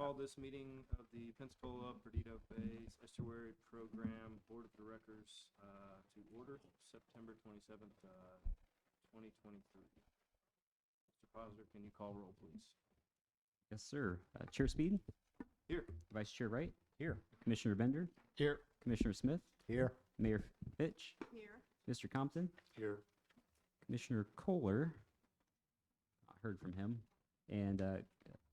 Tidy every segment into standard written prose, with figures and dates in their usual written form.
call this meeting of the Pensacola Perdido Bays Estuary Program Board of Directors to order September 27th, 2023. Mr. Posner, can you call roll, please? Yes, sir. Chair Speed? Here. Vice Chair Wright? Here. Commissioner Bender? Here. Commissioner Smith? Here. Mayor Fitch? Here. Mr. Compton? Here. Commissioner Kohler? I heard from him. And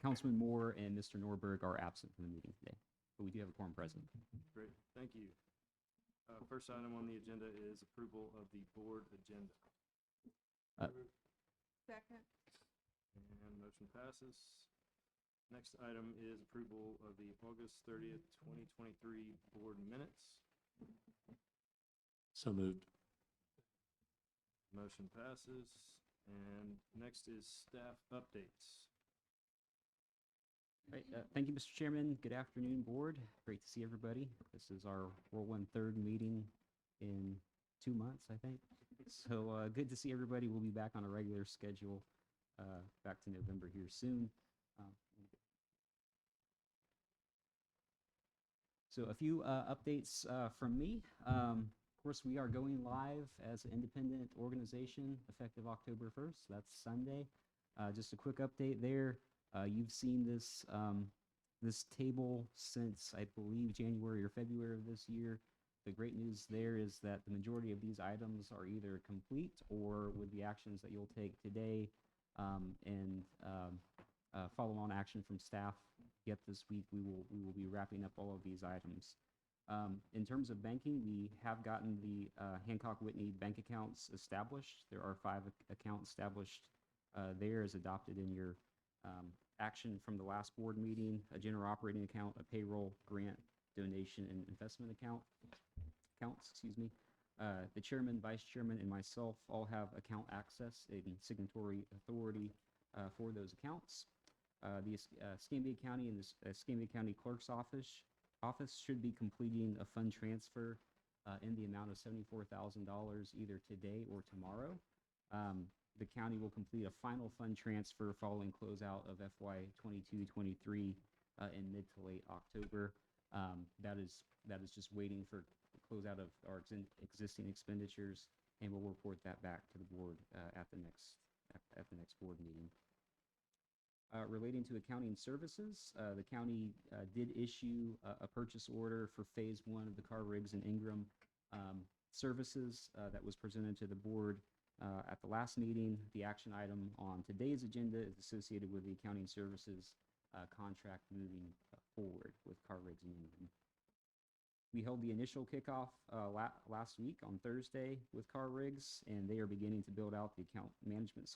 Councilman Moore and Mr. Norberg are absent from the meeting today, but we do have a quorum present. Great, thank you. First item on the agenda is approval of the board agenda. Second. And motion passes. Next item is approval of the August 30th, 2023 board minutes. So moved. Motion passes. And next is staff updates. Right, thank you, Mr. Chairman. Good afternoon, board. Great to see everybody. This is our whirlwind third meeting in 2 months, I think. So good to see everybody. We'll be back on a regular schedule back to November here soon. So a few updates from me. Of course, we are going live as an independent organization effective October 1st. That's Sunday. Just a quick update there. You've seen this this table since, I believe, January or February of this year. The great news there is that the majority of these items are either complete or with the actions that you'll take today and follow-on action from staff yet this week, we will be wrapping up all of these items. In terms of banking, we have gotten the Hancock Whitney bank accounts established. There are 5 accounts established there as adopted in your action from the last board meeting: a general operating account, a payroll, grant, donation, and investment accounts. The chairman, vice chairman, and myself all have account access and signatory authority for those accounts. The Escambia County and the Escambia County Clerk's Office should be completing a fund transfer in the amount of $74,000 either today or tomorrow. The county will complete a final fund transfer following closeout of FY 22-23 in mid to late October. That is just waiting for closeout of our existing expenditures, and we'll report that back to the board at the next board meeting. Relating to accounting services, the county did issue a purchase order for phase 1 of the Car Rigs and Ingram services that was presented to the board at the last meeting. The action item on today's agenda is associated with the accounting services contract moving forward with Car Rigs and Ingram. We held the initial kickoff last week on Thursday with Car Rigs, and they are beginning to build out the account management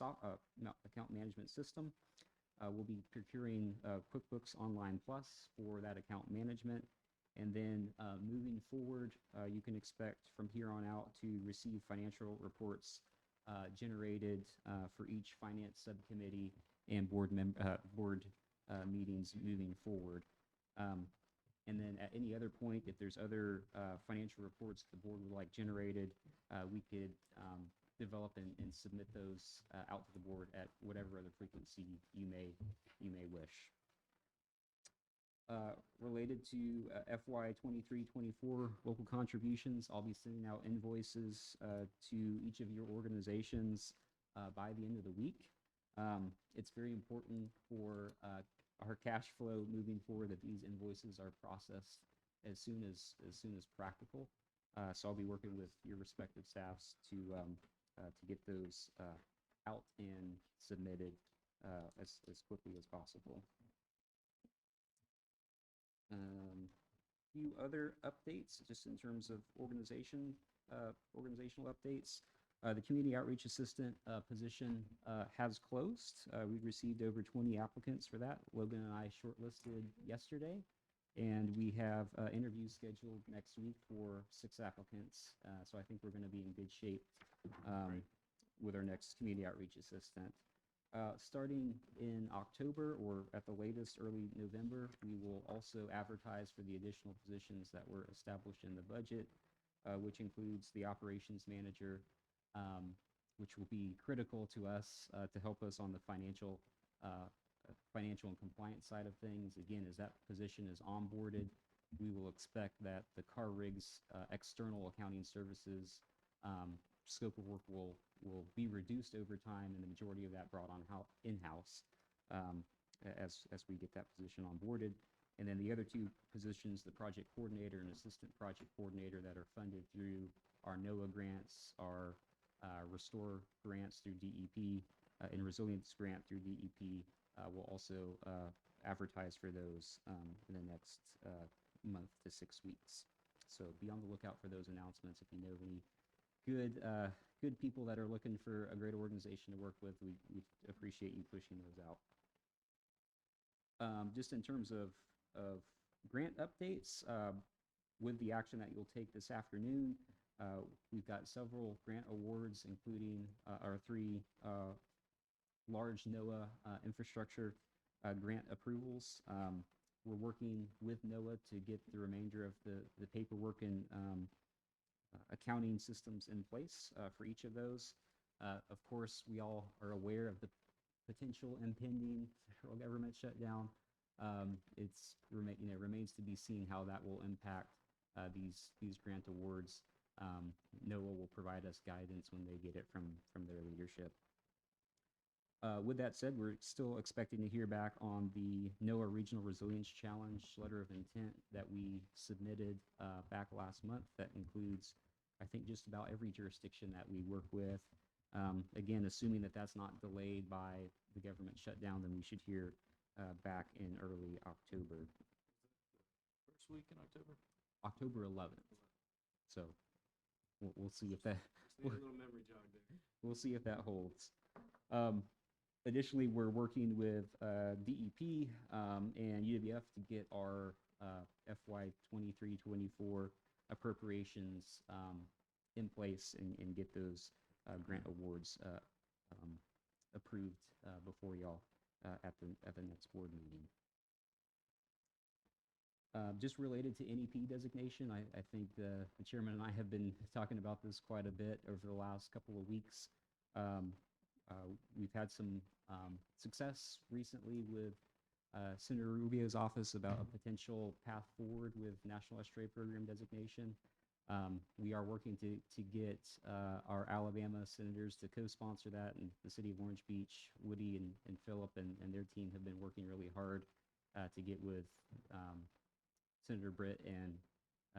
system. We'll be procuring QuickBooks Online Plus for that account management. And then moving forward, you can expect from here on out to receive financial reports generated for each finance subcommittee and board meetings moving forward. And then at any other point, if there's other financial reports the board would like generated, we could develop and submit those out to the board at whatever other frequency you may wish. Related to FY 23-24 local contributions, I'll be sending out invoices to each of your organizations by the end of the week. It's very important for our cash flow moving forward that these invoices are processed as soon as practical. So I'll be working with your respective staffs to get those out and submitted as quickly as possible. Few other updates just in terms of organizational updates. The community outreach assistant position has closed. We received over 20 applicants for that. Logan and I shortlisted yesterday, and we have interviews scheduled next week for 6 applicants. So I think we're going to be in good shape with our next community outreach assistant. Starting in October, or at the latest early November, we will also advertise for the additional positions that were established in the budget, which includes the operations manager, which will be critical to us to help us on the financial financial and compliance side of things. Again, as that position is onboarded, we will expect that the car rigs external accounting services scope of work will be reduced over time, and the majority of that brought on in-house as we get that position onboarded. And then the other two positions, the project coordinator and assistant project coordinator, that are funded through our NOAA grants, our Restore grants through DEP, and Resilience grant through DEP, will also advertise for those in the next month to 6 weeks. So be on the lookout for those announcements. If you know of any good people that are looking for a great organization to work with, we appreciate you pushing those out. Just in terms of grant updates, with the action that you'll take this afternoon, we've got several grant awards, including our 3 large NOAA infrastructure grant approvals. We're working with NOAA to get the remainder of the paperwork and accounting systems in place for each of those. Of course, we all are aware of the potential impending federal government shutdown. Remains to be seen how that will impact these grant awards. NOAA will provide us guidance when they get it from their leadership. With that said, we're still expecting to hear back on the NOAA Regional Resilience Challenge letter of intent that we submitted back last month. That includes, I think, just about every jurisdiction that we work with. Again, assuming that that's not delayed by the government shutdown, then we should hear back in early October. First week in October? October 11th. So we'll see if that. Just need a little memory jog there. We'll see if that holds. Additionally, we're working with DEP and UWF to get our FY 23-24 appropriations in place and get those grant awards approved before y'all at the next board meeting. Just related to NEP designation, I think the chairman and I have been talking about this quite a bit over the last couple of weeks. We've had some success recently with Senator Rubio's office about a potential path forward with National Estuary Program designation. We are working to get our Alabama senators to co-sponsor that, and the city of Orange Beach, Woody and Phillip and their team have been working really hard to get with Senator Britt and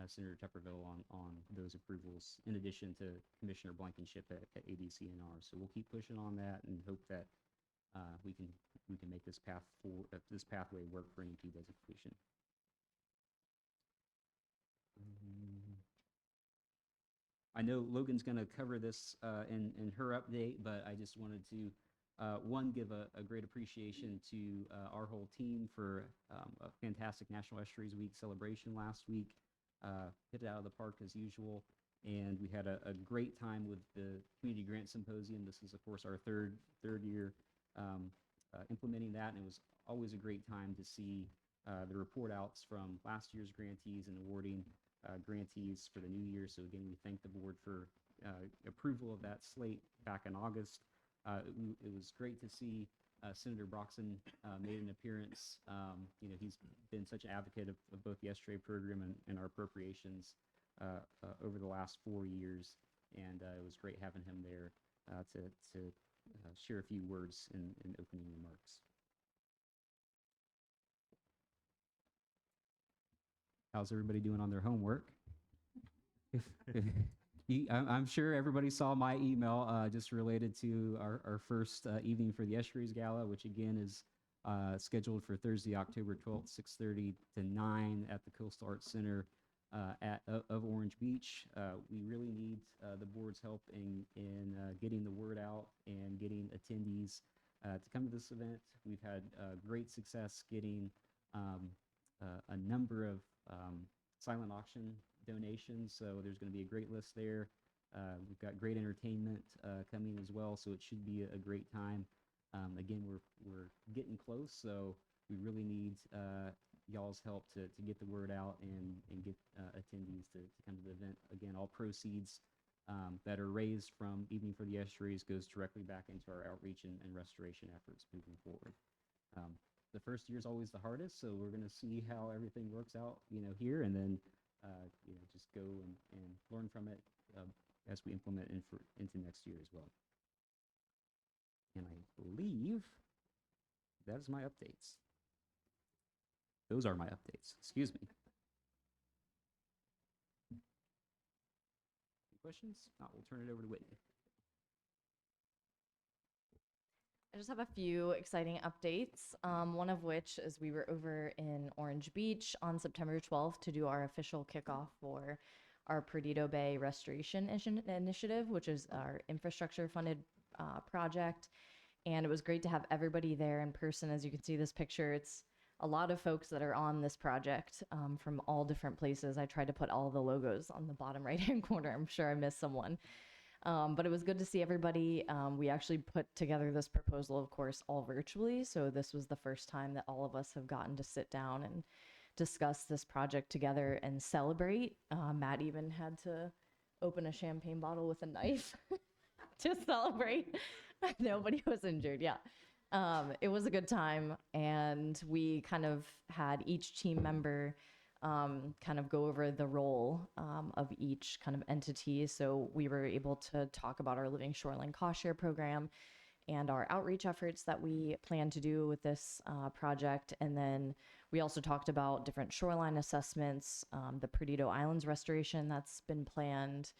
Senator Tupperville on those approvals, in addition to Commissioner Blankenship at ADCNR. So we'll keep pushing on that and hope that we can make this pathway work for NEP designation. I know Logan's going to cover this in her update, but I just wanted to one, give a great appreciation to our whole team for a fantastic National Estuaries Week celebration last week. Hit it out of the park as usual, and we had a great time with the Community Grant Symposium. This is, of course, our third year implementing that, and it was always a great time to see the report outs from last year's grantees and awarding grantees for the new year. So again, we thank the board for approval of that slate back in August. It was great to see Senator Broxson made an appearance. He's been such an advocate of both the estuary program and our appropriations over the last 4 years, and it was great having him there to share a few words in opening remarks. How's everybody doing on their homework? I'm sure everybody saw my email just related to our first evening for the Estuaries Gala, which again is scheduled for Thursday, October 12th, 6:30 to 9 at the Coastal Arts Center of Orange Beach. We really need the board's help in getting the word out and getting attendees to come to this event. We've had great success getting a number of silent auction donations, so there's going to be a great list there. We've got great entertainment coming as well, so it should be a great time. Again, we're getting close, so we really need y'all's help to get the word out and get attendees to come to the event. Again, all proceeds that are raised from Evening for the Estuaries goes directly back into our outreach and restoration efforts moving forward. The first year is always the hardest, so we're going to see how everything works out, here, and then, just go and learn from it as we implement it into next year as well. And I believe that is my updates. Those are my updates. Excuse me. Any questions? Not, we'll turn it over to Whitney. I just have a few exciting updates. One of which is we were over in Orange Beach on September 12th to do our official kickoff for our Perdido Bay Restoration Initiative, which is our infrastructure funded project. And it was great to have everybody there in person. As you can see this picture, it's a lot of folks that are on this project from all different places. I tried to put all the logos on the bottom right-hand corner. I'm sure I missed someone. But it was good to see everybody. We actually put together this proposal, of course, all virtually. So this was the first time that all of us have gotten to sit down and discuss this project together and celebrate. Matt even had to open a champagne bottle with a knife to celebrate. Nobody was injured, yeah. It was a good time, and we kind of had each team member kind of go over the role of each kind of entity. So we were able to talk about our Living Shoreline Cost Share program and our outreach efforts that we plan to do with this project. And then we also talked about different shoreline assessments, the Perdido Islands restoration that's been planned,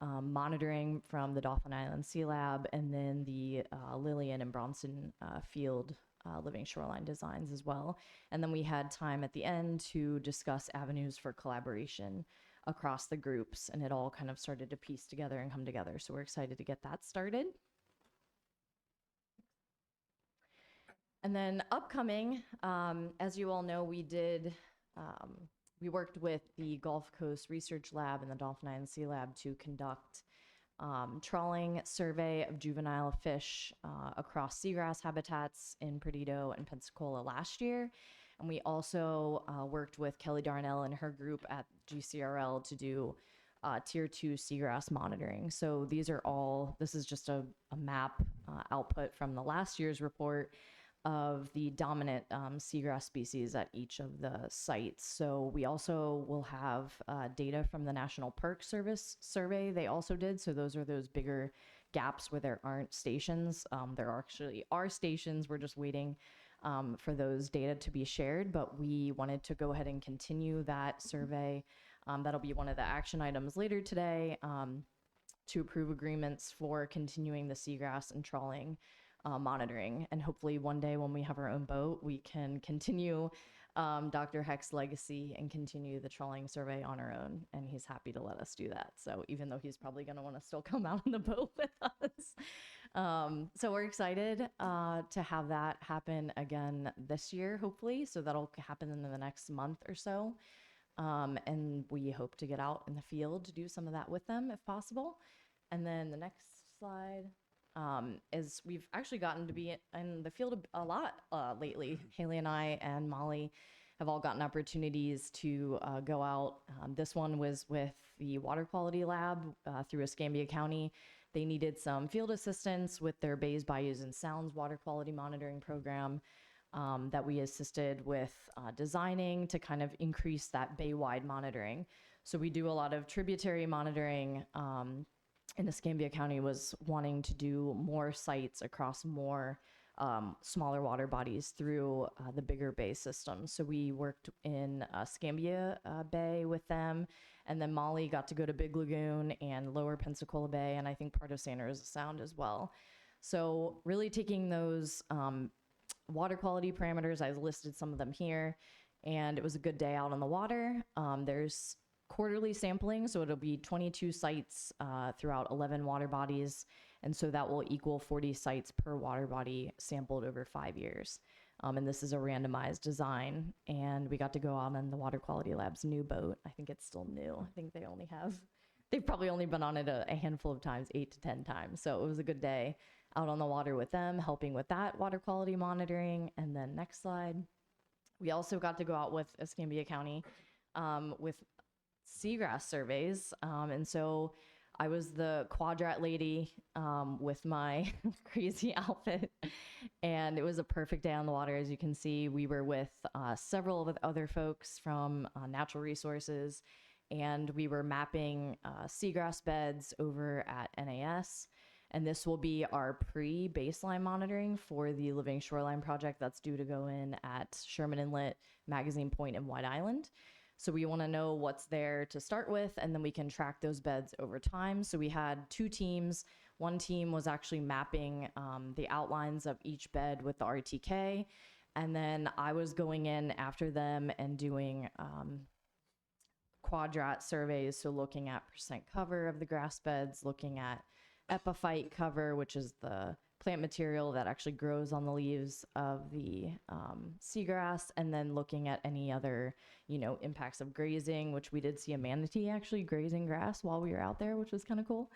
monitoring from the Dauphin Island Sea Lab, and then the Lillian and Bronson Field living shoreline designs as well. And then we had time at the end to discuss avenues for collaboration across the groups, and it all kind of started to piece together and come together. So we're excited to get that started. And then upcoming, as you all know, we worked with the Gulf Coast Research Lab and the Dauphin Island Sea Lab to conduct trawling survey of juvenile fish across seagrass habitats in Perdido and Pensacola last year. And we also worked with Kelly Darnell and her group at GCRL to do Tier 2 seagrass monitoring. So this is just a map output from the last year's report of the dominant seagrass species at each of the sites. So we also will have data from the National Park Service survey they also did. So those are those bigger gaps where there aren't stations. There actually are stations. We're just waiting for those data to be shared, but we wanted to go ahead and continue that survey. That'll be one of the action items later today to approve agreements for continuing the seagrass and trawling monitoring. And hopefully one day when we have our own boat, we can continue Dr. Heck's legacy and continue the trawling survey on our own. And he's happy to let us do that. So even though he's probably going to want to still come out on the boat with us. So we're excited to have that happen again this year, hopefully. So that'll happen in the next month or so. And we hope to get out in the field to do some of that with them if possible. And then the next slide. Is we've actually gotten to be in the field a lot lately. Haley and I and Molly have all gotten opportunities to go out. This one was with the Water Quality Lab through Escambia County. They needed some field assistance with their bays, bayous, and sounds water quality monitoring program that we assisted with designing to kind of increase that bay-wide monitoring. So we do a lot of tributary monitoring. And Escambia County was wanting to do more sites across more smaller water bodies through the bigger bay system. So we worked in Escambia Bay with them, and then Molly got to go to Big Lagoon and Lower Pensacola Bay, and I think part of Santa Rosa Sound as well. So really taking those water quality parameters, I listed some of them here, and it was a good day out on the water. There's quarterly sampling, so it'll be 22 sites throughout 11 water bodies, and so that will equal 40 sites per water body sampled over 5 years. And this is a randomized design, and we got to go out on the Water Quality Lab's new boat. I think it's still new. I think they've probably only been on it a handful of times, 8 to 10 times. So it was a good day out on the water with them, helping with that water quality monitoring. And then next slide. We also got to go out with Escambia County with seagrass surveys. And so I was the quadrat lady with my crazy outfit, And it was a perfect day on the water. As you can see, we were with several of the other folks from Natural Resources, and we were mapping seagrass beds over at NAS. And this will be our pre-baseline monitoring for the Living Shoreline project that's due to go in at Sherman Inlet, Magazine Point, and White Island. So we want to know what's there to start with, and then we can track those beds over time. So we had 2 teams. One team was actually mapping the outlines of each bed with the RTK, and then I was going in after them and doing quadrat surveys, so looking at percent cover of the grass beds, looking at epiphyte cover, which is the plant material that actually grows on the leaves of the seagrass, and then looking at any other, impacts of grazing, which we did see a manatee actually grazing grass while we were out there, which was kind of cool.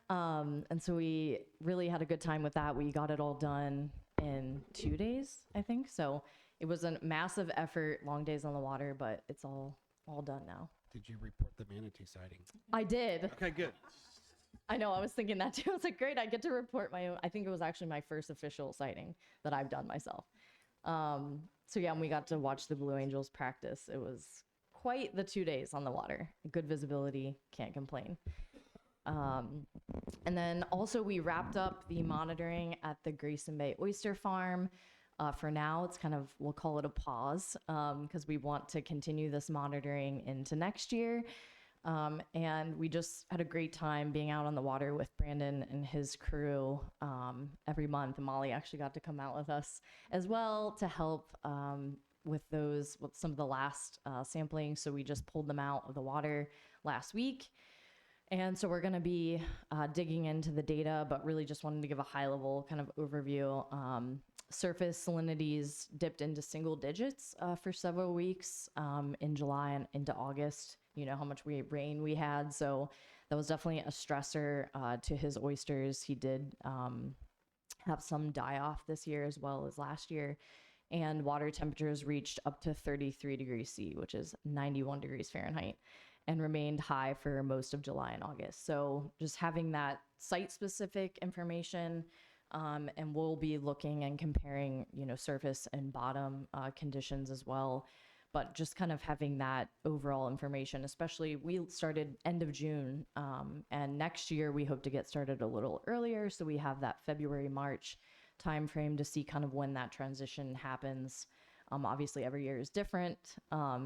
And so we really had a good time with that. We got it all done in 2 days, I think. So it was a massive effort, long days on the water, but it's all done now. Did you report the manatee sighting? I did. Okay, good. I know, I was thinking that too. I was like, great, I get to report my own. I think it was actually my first official sighting that I've done myself. So yeah, and we got to watch the Blue Angels practice. It was quite the 2 days on the water. Good visibility, can't complain. And then also we wrapped up the monitoring at the Grayson Bay Oyster Farm. For now, it's kind of, we'll call it a pause, because we want to continue this monitoring into next year. And we just had a great time being out on the water with Brandon and his crew every month. And Molly actually got to come out with us as well to help with some of the last sampling. So we just pulled them out of the water last week. And so we're going to be digging into the data, but really just wanted to give a high level kind of overview. Surface salinities dipped into single digits for several weeks in July and into August. You know how much rain we had. So that was definitely a stressor to his oysters. He did have some die off this year as well as last year. And water temperatures reached up to 33 degrees C, which is 91 degrees Fahrenheit, and remained high for most of July and August. So just having that site-specific information, and we'll be looking and comparing, surface and bottom conditions as well. But just kind of having that overall information, especially we started end of June, and next year we hope to get started a little earlier. So we have that February, March timeframe to see kind of when that transition happens. Obviously every year is different.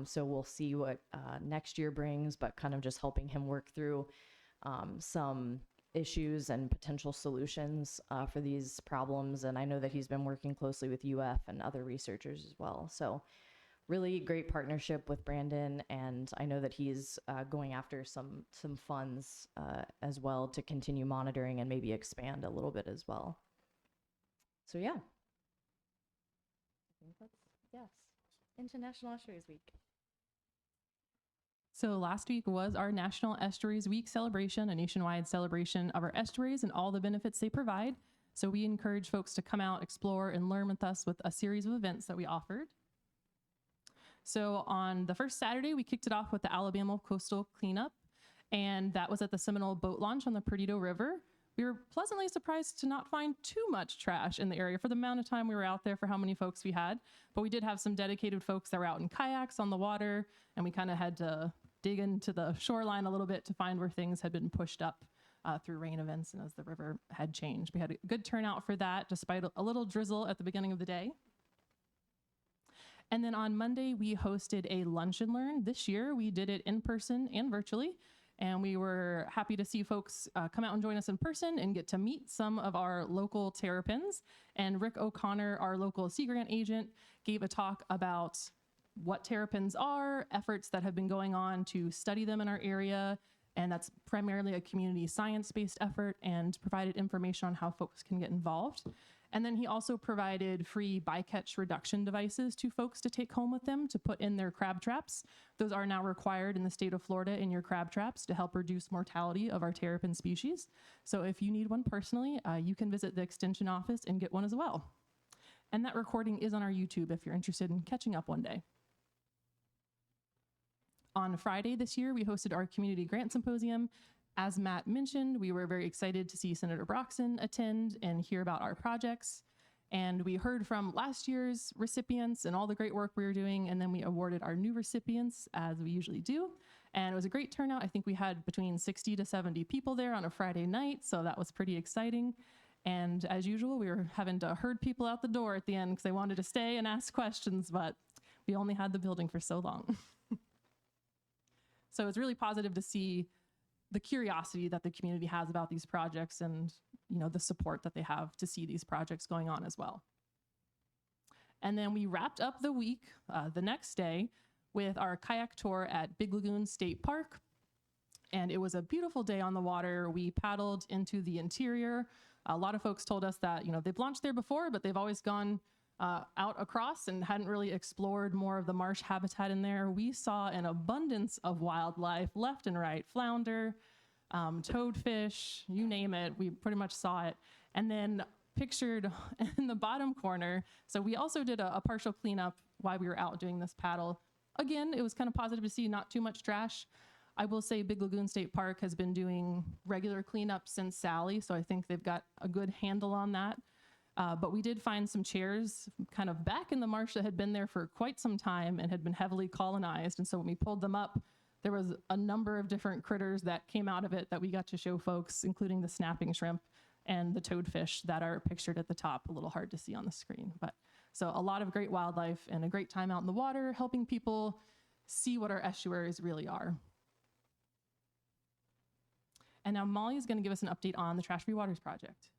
So we'll see what next year brings, but kind of just helping him work through some issues and potential solutions for these problems. And I know that he's been working closely with UF and other researchers as well. So really great partnership with Brandon, and I know that he's going after some funds as well to continue monitoring and maybe expand a little bit as well. So yeah. I think that's, yes, International Estuaries Week. So last week was our National Estuaries Week celebration, a nationwide celebration of our estuaries and all the benefits they provide. So we encourage folks to come out, explore, and learn with us with a series of events that we offered. So on the first Saturday, we kicked it off with the Alabama Coastal Cleanup, and that was at the Seminole Boat Launch on the Perdido River. We were pleasantly surprised to not find too much trash in the area for the amount of time we were out there, for how many folks we had. But we did have some dedicated folks that were out in kayaks on the water, and we kind of had to dig into the shoreline a little bit to find where things had been pushed up through rain events and as the river had changed. We had a good turnout for that, despite a little drizzle at the beginning of the day. And then on Monday, we hosted a lunch and learn. This year, we did it in person and virtually. And we were happy to see folks come out and join us in person and get to meet some of our local terrapins. And Rick O'Connor, our local Sea Grant agent, gave a talk about what terrapins are, efforts that have been going on to study them in our area. And that's primarily a community science-based effort, and provided information on how folks can get involved. And then he also provided free bycatch reduction devices to folks to take home with them to put in their crab traps. Those are now required in the state of Florida in your crab traps to help reduce mortality of our terrapin species. So if you need one personally, you can visit the extension office and get one as well. And that recording is on our YouTube if you're interested in catching up one day. On Friday this year, we hosted our Community Grant Symposium. As Matt mentioned, we were very excited to see Senator Broxson attend and hear about our projects. And we heard from last year's recipients and all the great work we were doing, and then we awarded our new recipients, as we usually do. And it was a great turnout. I think we had between 60 to 70 people there on a Friday night, so that was pretty exciting. And as usual, we were having to herd people out the door at the end because they wanted to stay and ask questions, but we only had the building for so long. So it's really positive to see the curiosity that the community has about these projects and, you know, the support that they have to see these projects going on as well. And then we wrapped up the week the next day with our kayak tour at Big Lagoon State Park. And it was a beautiful day on the water. We paddled into the interior. A lot of folks told us that, you know, they've launched there before, but they've always gone out across and hadn't really explored more of the marsh habitat in there. We saw an abundance of wildlife left and right, flounder, toadfish, you name it. We pretty much saw it. And then pictured in the bottom corner, so we also did a partial cleanup while we were out doing this paddle. Again, it was kind of positive to see not too much trash. I will say Big Lagoon State Park has been doing regular cleanup since Sally, so I think they've got a good handle on that. But we did find some chairs kind of back in the marsh that had been there for quite some time and had been heavily colonized. And so when we pulled them up, there was a number of different critters that came out of it that we got to show folks, including the snapping shrimp and the toadfish that are pictured at the top, a little hard to see on the screen. But so a lot of great wildlife and a great time out in the water, helping people see what our estuaries really are. And now Molly is going to give us an update on the Trash Free Waters project.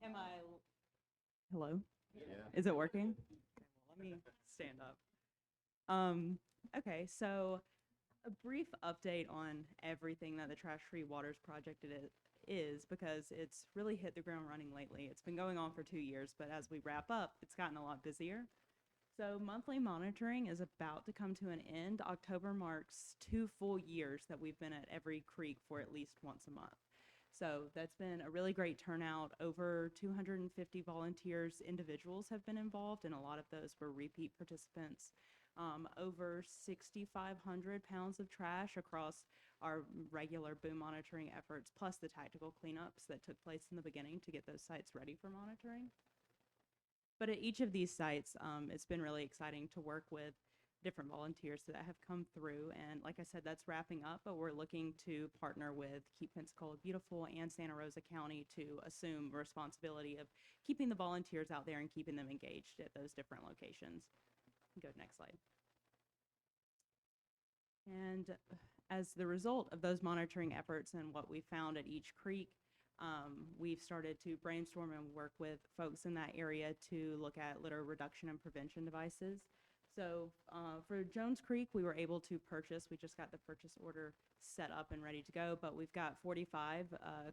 Am I? Hello? Yeah. Is it working? Okay, well, let me stand up. Okay, so a brief update on everything that the Trash Free Waters Project is, because it's really hit the ground running lately. It's been going on for 2 years, but as we wrap up, it's gotten a lot busier. So monthly monitoring is about to come to an end. October marks 2 full years that we've been at every creek for at least once a month. So that's been a really great turnout. Over 250 volunteers, individuals have been involved, and a lot of those were repeat participants. Over 6,500 pounds of trash across our regular boom monitoring efforts, plus the tactical cleanups that took place in the beginning to get those sites ready for monitoring. But at each of these sites, it's been really exciting to work with different volunteers that have come through. And like I said, that's wrapping up, but we're looking to partner with Keep Pensacola Beautiful and Santa Rosa County to assume responsibility of keeping the volunteers out there and keeping them engaged at those different locations. Go to next slide. And as the result of those monitoring efforts and what we found at each creek, we've started to brainstorm and work with folks in that area to look at litter reduction and prevention devices. So for Jones Creek, we were able to purchase, we just got the purchase order set up and ready to go, but we've got 45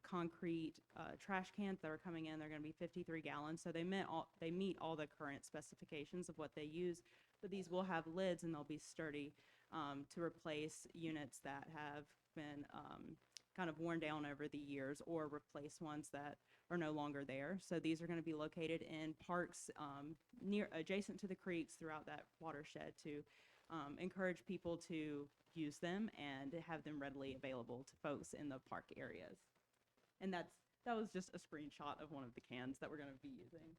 concrete trash cans that are coming in. They're going to be 53 gallons. So they meet all the current specifications of what they use, but these will have lids and they'll be sturdy to replace units that have been kind of worn down over the years or replace ones that are no longer there. So these are going to be located in parks adjacent to the creeks throughout that watershed to encourage people to use them and have them readily available to folks in the park areas. And that was just a screenshot of one of the cans that we're going to be using.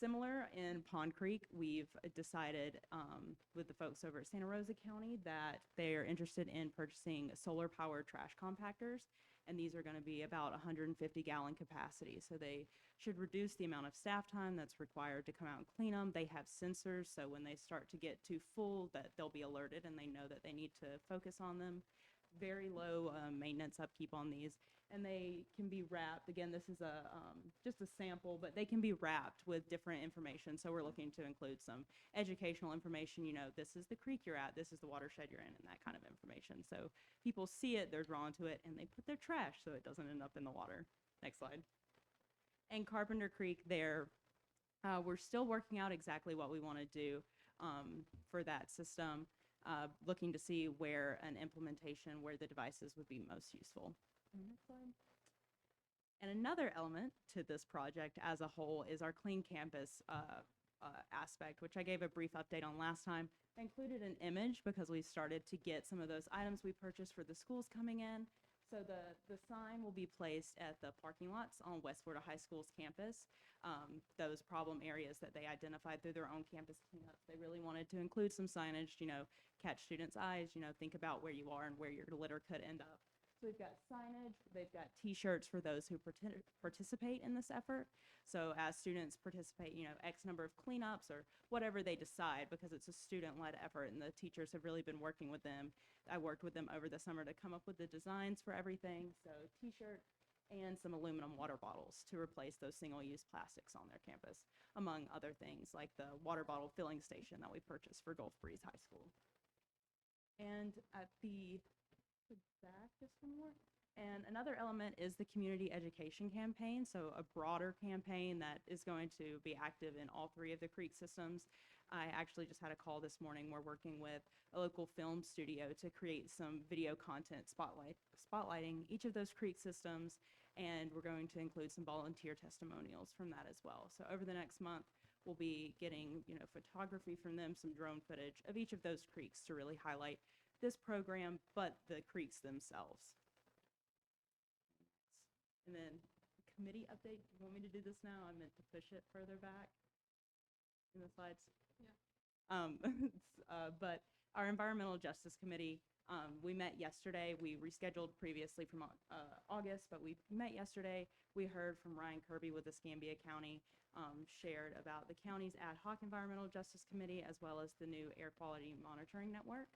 Similar in Pond Creek, we've decided with the folks over at Santa Rosa County that they're interested in purchasing solar powered trash compactors, and these are going to be about 150 gallon capacity. So they should reduce the amount of staff time that's required to come out and clean them. They have sensors, so when they start to get too full, that they'll be alerted and they know that they need to focus on them. Very low maintenance upkeep on these, and they can be wrapped. Again, this is just a sample, but they can be wrapped with different information. So we're looking to include some educational information. You know, this is the creek you're at, this is the watershed you're in, and that kind of information. So people see it, they're drawn to it, and they put their trash so it doesn't end up in the water. Next slide. And Carpenter Creek, we're still working out exactly what we want to do for that system. Looking to see where an implementation where the devices would be most useful. Next slide. And another element to this project as a whole is our Clean Campus aspect, which I gave a brief update on last time. I included an image because we started to get some of those items we purchased for the schools coming in. So the sign will be placed at the parking lots on West Florida High School's campus. Those problem areas that they identified through their own campus cleanups. They really wanted to include some signage, catch students' eyes, think about where you are and where your litter could end up. So we've got signage, they've got T-shirts for those who participate in this effort. So as students participate, X number of cleanups or whatever they decide, because it's a student-led effort and the teachers have really been working with them. I worked with them over the summer to come up with the designs for everything. So T-shirt and some aluminum water bottles to replace those single-use plastics on their campus, among other things like the water bottle filling station that we purchased for Gulf Breeze High School. And at the back, just one more. And another element is the community education campaign. So a broader campaign that is going to be active in all 3 of the creek systems. I actually just had a call this morning. We're working with a local film studio to create some video content spotlighting each of those creek systems. And we're going to include some volunteer testimonials from that as well. So over the next month, we'll be getting, photography from them, some drone footage of each of those creeks to really highlight this program, but the creeks themselves. And then committee update. You want me to do this now? I meant to push it further back in the slides. Yeah. But our Environmental Justice Committee, we met yesterday. We rescheduled previously from August, but we met yesterday. We heard from Ryan Kirby with Escambia County, shared about the county's ad hoc Environmental Justice Committee, as well as the new air quality monitoring network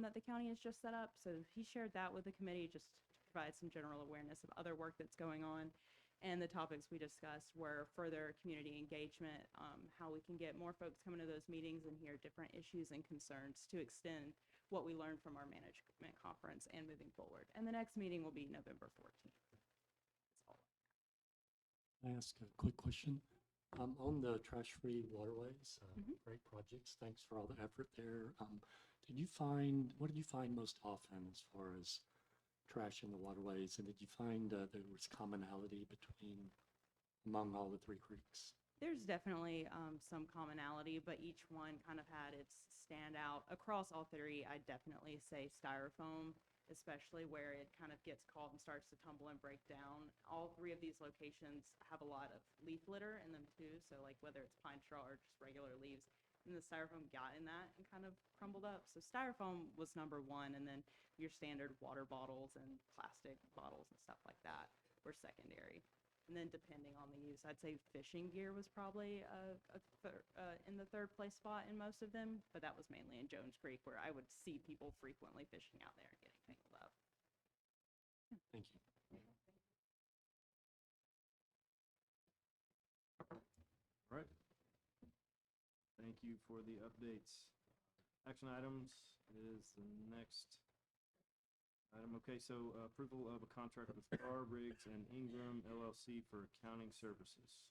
that the county has just set up. So he shared that with the committee just to provide some general awareness of other work that's going on. And the topics we discussed were further community engagement, how we can get more folks coming to those meetings and hear different issues and concerns to extend what we learned from our management conference and moving forward. And the next meeting will be November 14th. That's all. Can I ask a quick question? On the trash-free waterways, great projects. Thanks for all the effort there. What did you find most often as far as trash in the waterways? And did you find there was commonality among all the 3 creeks? There's definitely some commonality, but each one kind of had its standout. Across all 3, I'd definitely say styrofoam, especially where it kind of gets caught and starts to tumble and break down. All 3 of these locations have a lot of leaf litter in them too, so like whether it's pine straw or just regular leaves, and the styrofoam got in that and kind of crumbled up. So styrofoam was number 1, and then your standard water bottles and plastic bottles and stuff like that were secondary. And then depending on the use, I'd say fishing gear was probably in the 3rd place spot in most of them, but that was mainly in Jones Creek where I would see people frequently fishing out there and getting tangled up. Thank you. All right. Thank you for the updates. Action items is the next item. Okay, so approval of a contract with Carr, Riggs, and Ingram LLC for accounting services.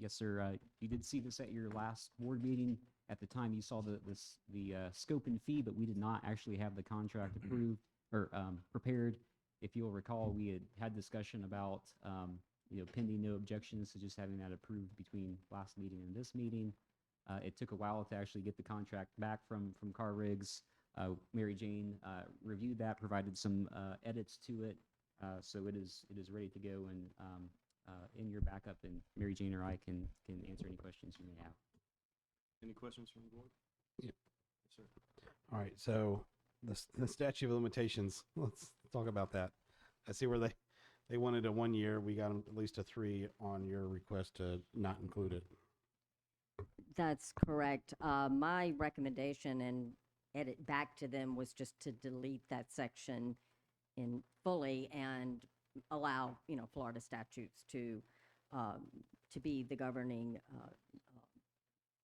Yes, sir. You did see this at your last board meeting. At the time, you saw the scope and fee, but we did not actually have the contract approved or prepared. If you'll recall, we had discussion about pending no objections to just having that approved between last meeting and this meeting. It took a while to actually get the contract back from Carr Riggs. Mary Jane reviewed that, provided some edits to it, so it is ready to go and in your backup, and Mary Jane or I can answer any questions you may have. Any questions from the board? Yep. Yes, sir. All right, so the statute of limitations, let's talk about that. I see where they wanted a 1 year. We got them at least a 3 on your request to not include it. That's correct. My recommendation and edit back to them was just to delete that section in fully and allow, Florida statutes to be the governing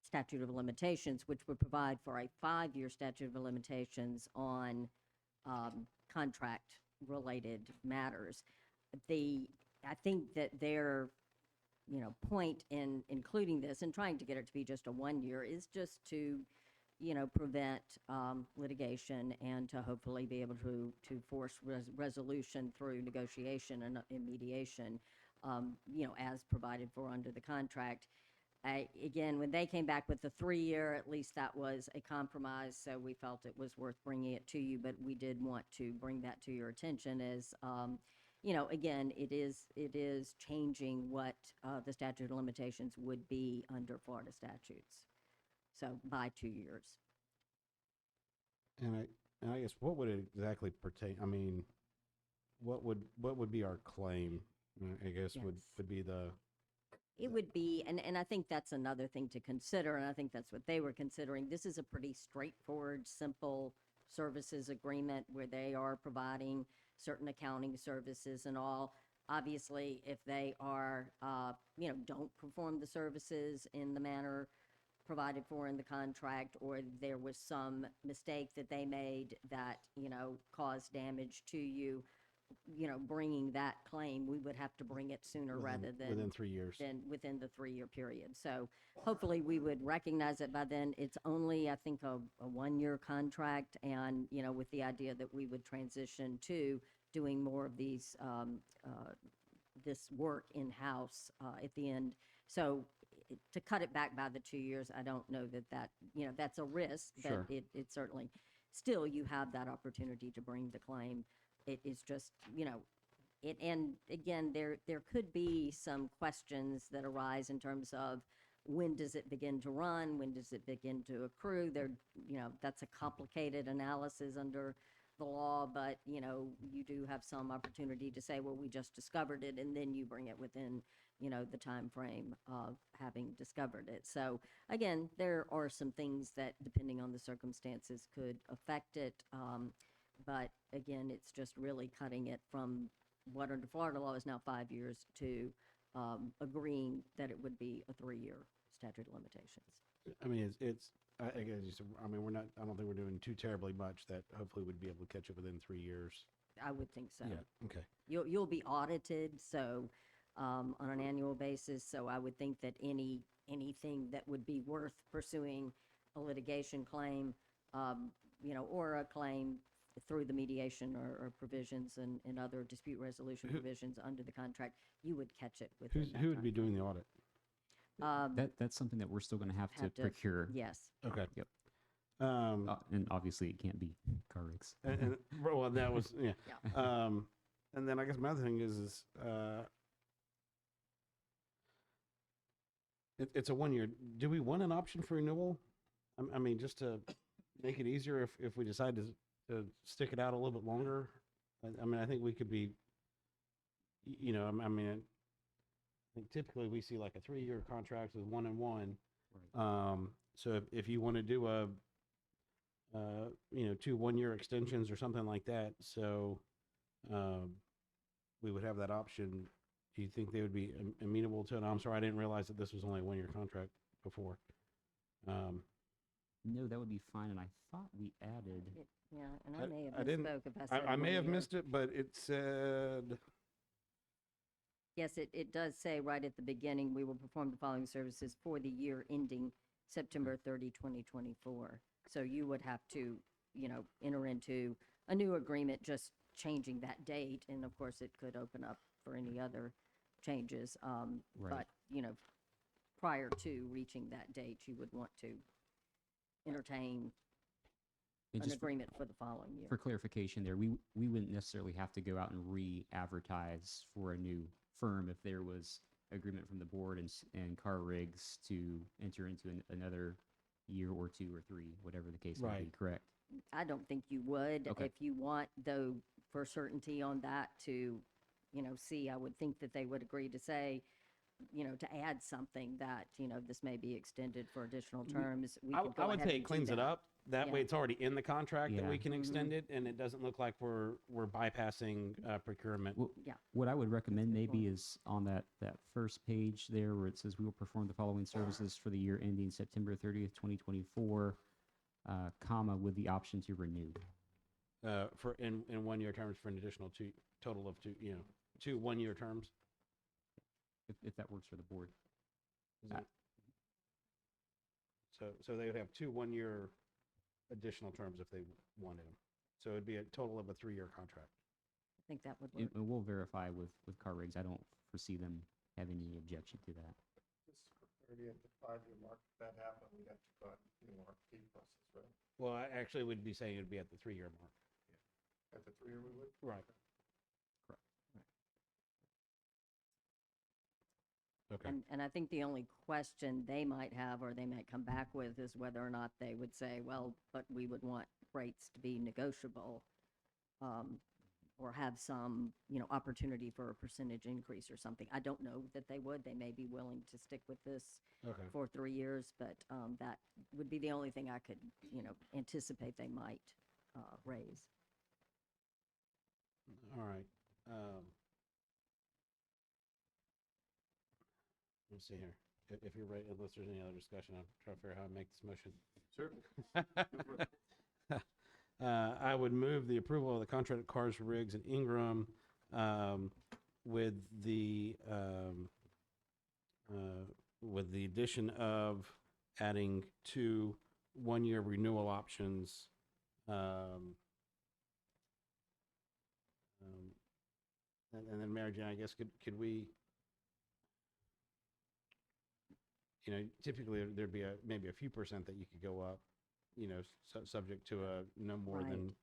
statute of limitations, which would provide for a 5-year statute of limitations on contract-related matters. I think that their, point in including this and trying to get it to be just a 1 year is just to prevent litigation and to hopefully be able to force resolution through negotiation and mediation, as provided for under the contract. Again, when they came back with the 3-year, at least that was a compromise, so we felt it was worth bringing it to you, but we did want to bring that to your attention as, again, it is changing what the statute of limitations would be under Florida statutes. So by 2 years. And I guess what would it exactly pertain? I mean, what would be our claim? I guess would be the. It would be, and I think that's another thing to consider, and I think that's what they were considering. This is a pretty straightforward, simple services agreement where they are providing certain accounting services and all. Obviously, if they are, don't perform the services in the manner provided for in the contract, or there was some mistake that they made that, caused damage to you, bringing that claim, we would have to bring it sooner rather than within 3 years. than within the 3-year period. So hopefully we would recognize it by then. It's only, I think, a 1-year contract, and, with the idea that we would transition to doing more of these, this work in-house at the end. So to cut it back by the 2 years, I don't know that, that's a risk, but Sure. it certainly, still you have that opportunity to bring the claim. It is just, and again, there could be some questions that arise in terms of when does it begin to run? When does it begin to accrue? That's a complicated analysis under the law, but, you do have some opportunity to say, well, we just discovered it, and then you bring it within, the time frame of having discovered it. So again, there are some things that, depending on the circumstances, could affect it. But again, it's just really cutting it from what under Florida law is now 5 years to agreeing that it would be a 3-year statute of limitations. I mean, I guess, I mean, I don't think we're doing too terribly much that hopefully would be able to catch it within 3 years. I would think so. Yeah, okay. You'll be audited, so on an annual basis. So I would think that anything that would be worth pursuing a litigation claim, or a claim through the mediation or provisions and other dispute resolution provisions under the contract, you would catch it within that Who would be timeframe. doing the audit? That's something that we're still going to have to procure. Yes. Okay. Yep. Um, And obviously it can't be car rigs. well, that was, yeah. Yeah. And then I guess my other thing is it's a 1 year. Do we want an option for renewal? I mean, just to make it easier if we decide to stick it out a little bit longer. I mean, I think we could be, I mean, I think typically we see like a 3-year contract with 1 and 1. Right. So if you want to do a, 2 1-year extensions or something like that, so we would have that option. Do you think they would be amenable to it? I'm sorry, I didn't realize that this was only a 1-year contract before. No, that would be fine. And I thought we added. Yeah, and I may I have didn't- misspoke if I said I may 1 have year. missed it, but it said, Yes, it does say right at the beginning, we will perform the following services for the year ending September 30, 2024. So you would have to, enter into a new agreement, just changing that date. And of course, it could open up for any other changes. Right. But, prior to reaching that date, you would want to entertain And an just agreement for the following year. for clarification there, we wouldn't necessarily have to go out and re-advertise for a new firm if there was agreement from the board and car rigs to enter into another year or 2 or 3, whatever the case may be, Right. correct? I don't think you would. Okay. If you want, though, for certainty on that to, see, I would think that they would agree to say, to add something that, this may be extended for additional terms. We could go I would ahead say it and do cleans it that. up. That way Yeah. it's already in the contract that Yeah. we can extend Mhm. it, and it doesn't look like we're bypassing procurement. Well, Yeah. What I would recommend good maybe point. is on that first page there where it says we will perform the following services for the year ending September 30th, 2024, comma, with the option to renew. For in 1-year terms for an additional total of 2 1-year terms. If that works for the board. Is it- So they would have 2 1-year additional terms if they wanted them. So it'd be a total of a 3-year contract. I think that would work. And we'll verify with car rigs. I don't foresee them having any objection to that. Already at the 5-year mark, if that happened, we'd have to go out and do an RFP process, right? Well, I actually would be saying it'd be at the 3-year mark. At the 3-year we would? Right. Okay. And I think the only question they might have, or they might come back with, is whether or not they would say, well, but we would want rates to be negotiable, or have some, opportunity for a percentage increase or something. I don't know that they would. They may be willing to stick with this Okay. for 3 years, but that would be the only thing I could, anticipate they might raise. All right. Let's see here. If you're ready, unless there's any other discussion, I'm trying to figure out how to make this motion. Sure. I would move the approval of the contract of Cars, Riggs, and Ingram with the addition of adding 2 1-year renewal options. And then Mary Jane, I guess, could we, typically there'd be maybe a few percent that you could go up, subject to a no more Right. than,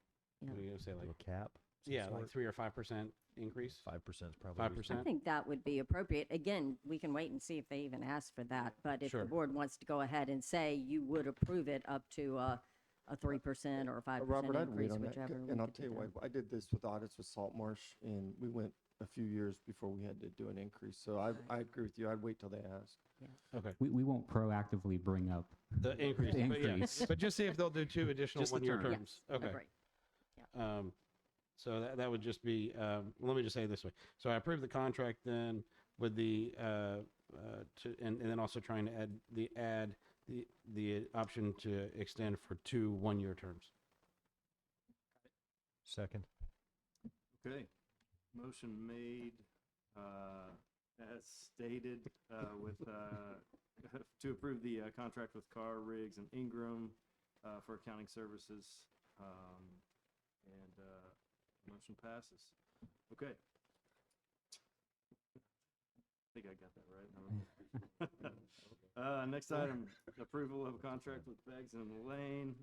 Yeah. what are you gonna say, like, Little cap? some yeah, like sort? 3 or 5% increase? 5% is probably. 5%? I think that would be appropriate. Again, we can wait and see if they even ask for that, but if the Sure. board wants to go ahead and say you would approve it up to a 3% or a 5% Robert, I'd wait increase, on that, whichever. we and I'll could tell you do why. that. I did this with audits with Salt Marsh, and we went a few years before we had to do an increase. So I agree with you. I'd wait till they ask. Okay. We won't proactively bring up The increase, The but yeah, increase. but just see if they'll do 2 additional Just the 1-year term. terms. Okay. Agree. So that would just be, let me just say it this way. So I approve the contract then with the, and then also trying to add the option to extend for 2 1-year terms. Second. Okay. Motion made, as stated, with, to approve the contract with Carr, Riggs, and Ingram for accounting services. And motion passes. Okay. I think I got that right. Next item, approval of a contract with Beggs and Lane,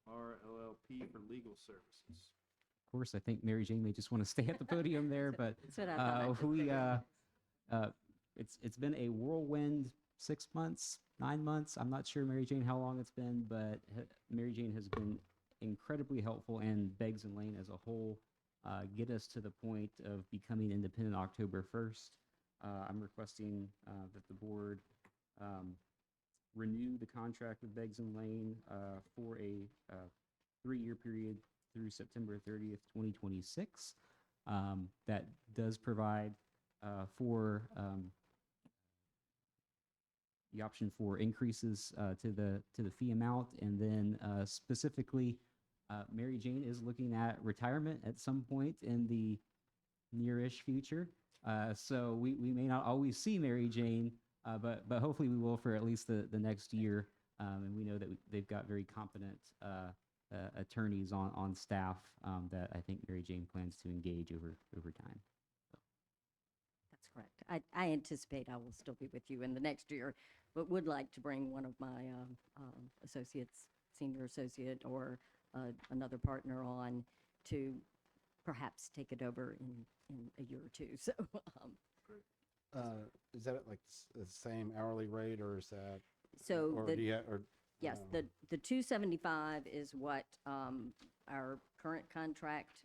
RLLP for legal services. Of course, I think Mary Jane may just want to stay at the podium there, but That's what I thought. I just we figured. it's been a whirlwind 6 months, 9 months. I'm not sure, Mary Jane, how long it's been, but Mary Jane has been incredibly helpful, and Beggs and Lane as a whole get us to the point of becoming independent October 1st. I'm requesting that the board renew the contract with Beggs and Lane for a 3-year period through September 30th, 2026. That does provide for the option for increases to the fee amount, and then specifically, Mary Jane is looking at retirement at some point in the nearish future. So we may not always see Mary Jane, but hopefully we will for at least the next year. And we know that they've got very competent attorneys on staff that I think Mary Jane plans to engage over time. That's correct. I anticipate I will still be with you in the next year, but would like to bring one of my associates, senior associate, or another partner on to perhaps take it over in a year or two. So, Is that like the same hourly rate, or is that, so or the do you, or? yes, the 275 is what our current contract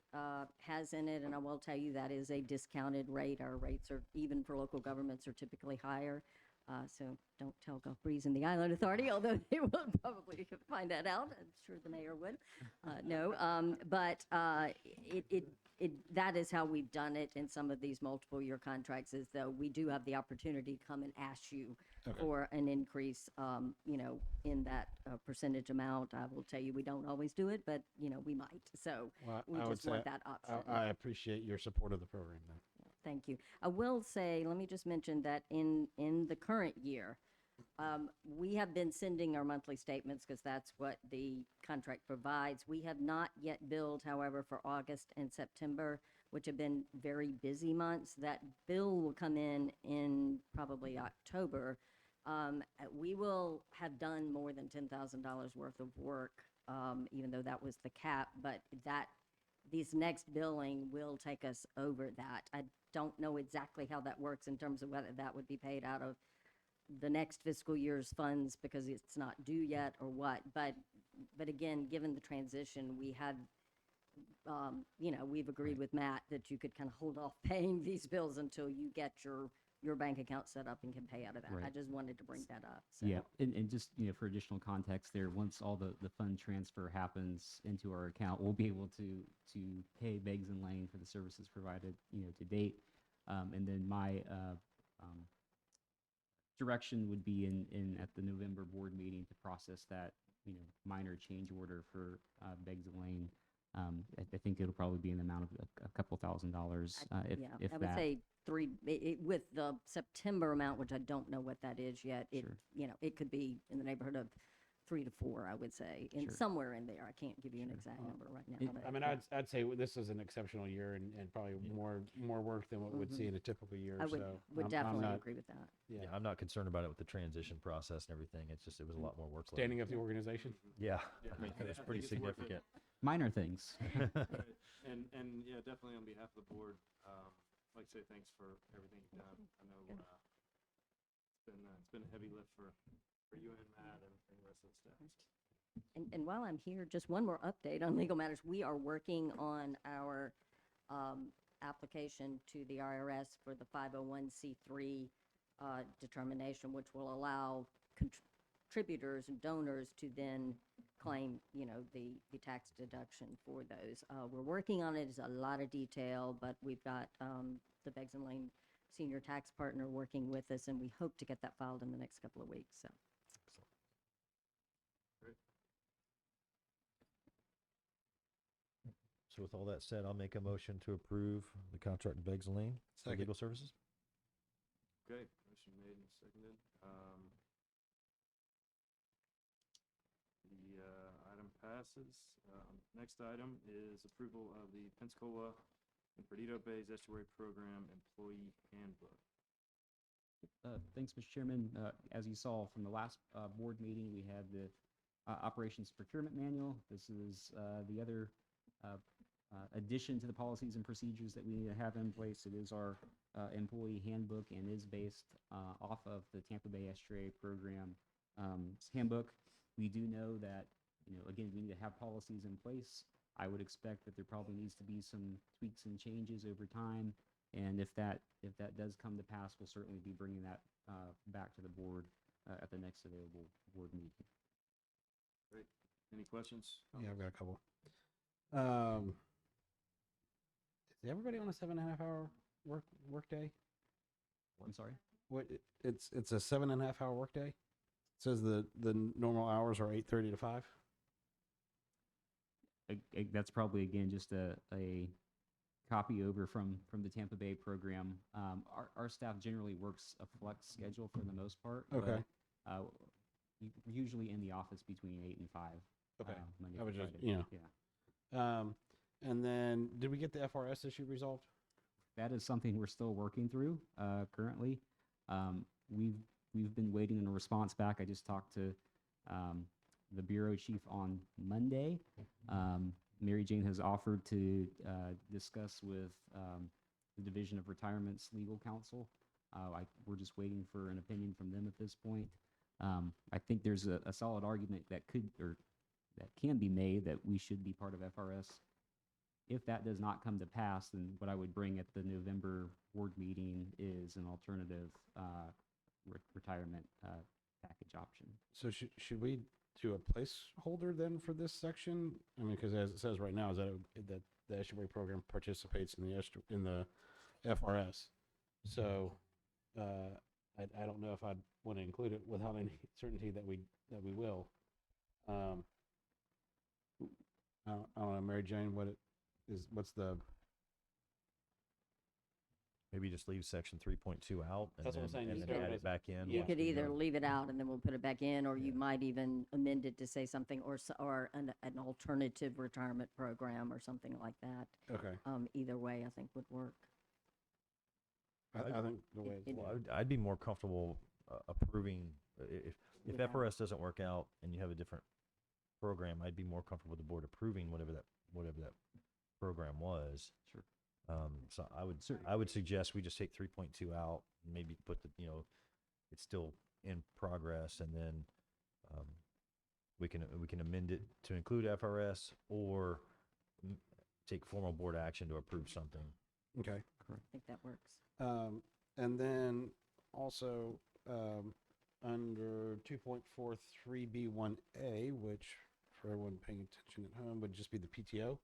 has in it, and I will tell you that is a discounted rate. Our rates are, even for local governments, are typically higher. So don't tell Gulf Breeze and the Island Authority, although they will probably find that out. I'm sure the mayor would. But that is how we've done it in some of these multiple year contracts, is though we do have the opportunity to come and ask you for an increase, in that percentage amount. I will tell you, we don't always do it, but, we might. So Well, we I would just want say that option. I appreciate your support of the program then. Thank you. I will say, let me just mention that in the current year, We have been sending our monthly statements because that's what the contract provides. We have not yet billed, however, for August and September, which have been very busy months. That bill will come in probably October. We will have done more than $10,000 worth of work, even though that was the cap, but these next billing will take us over that. I don't know exactly how that works in terms of whether that would be paid out of the next fiscal year's funds because it's not due yet or what. But again, given the transition, we had, we've agreed with Matt that you could kind of hold off paying these bills until you get your bank account set up and can pay out of that. Right. I just wanted to bring that up. So. Yeah, and just, for additional context there, once all the fund transfer happens into our account, we'll be able to pay Beggs and Lane for the services provided, to date. And then my direction would be in at the November board meeting to process that, minor change order for Beggs and Lane. I think it'll probably be in the amount of a couple $1,000s, if I would that. say with the September amount, which I don't know what that is yet. Sure. It could be in the neighborhood of 3 to 4, I would say, and Sure. somewhere in there. I can't give you an exact number right now. but- I mean, I'd say this is an exceptional year and probably more work than what we'd see in a typical year. I would so would I'm definitely not agree with that. Yeah. I'm not concerned about it with the transition process and everything. It's just, it was a lot more work. Standing up the organization. Yeah, Yeah, I mean, I it's think pretty it's worth it. significant. Minor things. Right. And yeah, definitely on behalf of the board, I'd like to say thanks for everything you've done. I know it's been a heavy lift for you and Matt and the rest of the staff. And while I'm here, just one more update on legal matters. We are working on our application to the IRS for the 501c3 determination, which will allow contributors and donors to then claim, the tax deduction for those. We're working on it. It's a lot of detail, but we've got the Beggs and Lane senior tax partner working with us, and we hope to get that filed in the next couple of weeks. So. So with all that said, I'll make a motion to approve the contract with Beggs and Lane for Second. legal services. Okay, motion made and seconded. The item passes. Next item is approval of the Pensacola and Perdido Bays Estuary Program Employee Handbook. Thanks, Mr. Chairman. As you saw from the last board meeting, we had the Operations Procurement Manual. This is the other addition to the policies and procedures that we need to have in place. It is our employee handbook and is based off of the Tampa Bay Estuary Program handbook. We do know that, again, we need to have policies in place. I would expect that there probably needs to be some tweaks and changes over time. And if that does come to pass, we'll certainly be bringing that back to the board at the next available board meeting. Great. Any questions? Yeah, I've got a couple. Is everybody on a 7.5 hour work day? I'm sorry? What it's a 7.5 hour work day? It says the normal hours are 8:30 to 5. That's probably, again, just a copy over from the Tampa Bay program. Our staff generally works a flex schedule for the most part. Okay. But, usually in the office between 8 and 5. Okay. Monday I was through just, Friday. Yeah. And then did we get the FRS issue resolved? That is something we're still working through currently. We've been waiting on a response back. I just talked to the bureau chief on Monday. Mary Jane has offered to discuss with the Division of Retirement's legal counsel. We're just waiting for an opinion from them at this point. I think there's a solid argument that can be made that we should be part of FRS. If that does not come to pass, then what I would bring at the November board meeting is an alternative retirement package option. So should we do a placeholder then for this section? I mean, because as it says right now, is that the estuary program participates in the FRS. So I don't know if I'd want to include it without any certainty that we will. I don't know, Mary Jane, what's the Maybe just leave section 3.2 out and That's what I'm saying, and just then throw it add as- it back in. You Yeah. could once we either know. leave it out and then we'll put it back in, or you Yeah. might even amend it to say something, or an alternative retirement program or something like that. Okay. Either way, I think would work. I think the way It- it's Well, I'd be more comfortable approving if Without- FRS doesn't work out and you have a different program. I'd be more comfortable with the board approving whatever that program was. Sure. So Certainly. I would suggest we just take 3.2 out and maybe put it's still in progress, and then we can amend it to include FRS or take formal board action to approve something. okay. I think that works. And then also, under 2.43B1A, which for everyone paying attention at home would just be the PTO.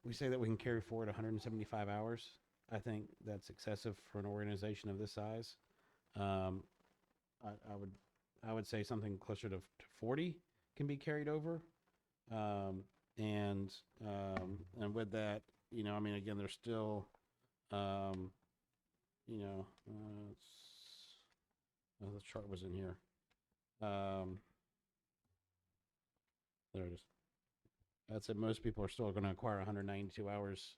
We say that we can carry forward 175 hours. I think that's excessive for an organization of this size. I would say something closer to 40 can be carried over. And with that, I mean, again, there's still, the chart was in here. There it is. I'd say most people are still going to acquire 192 hours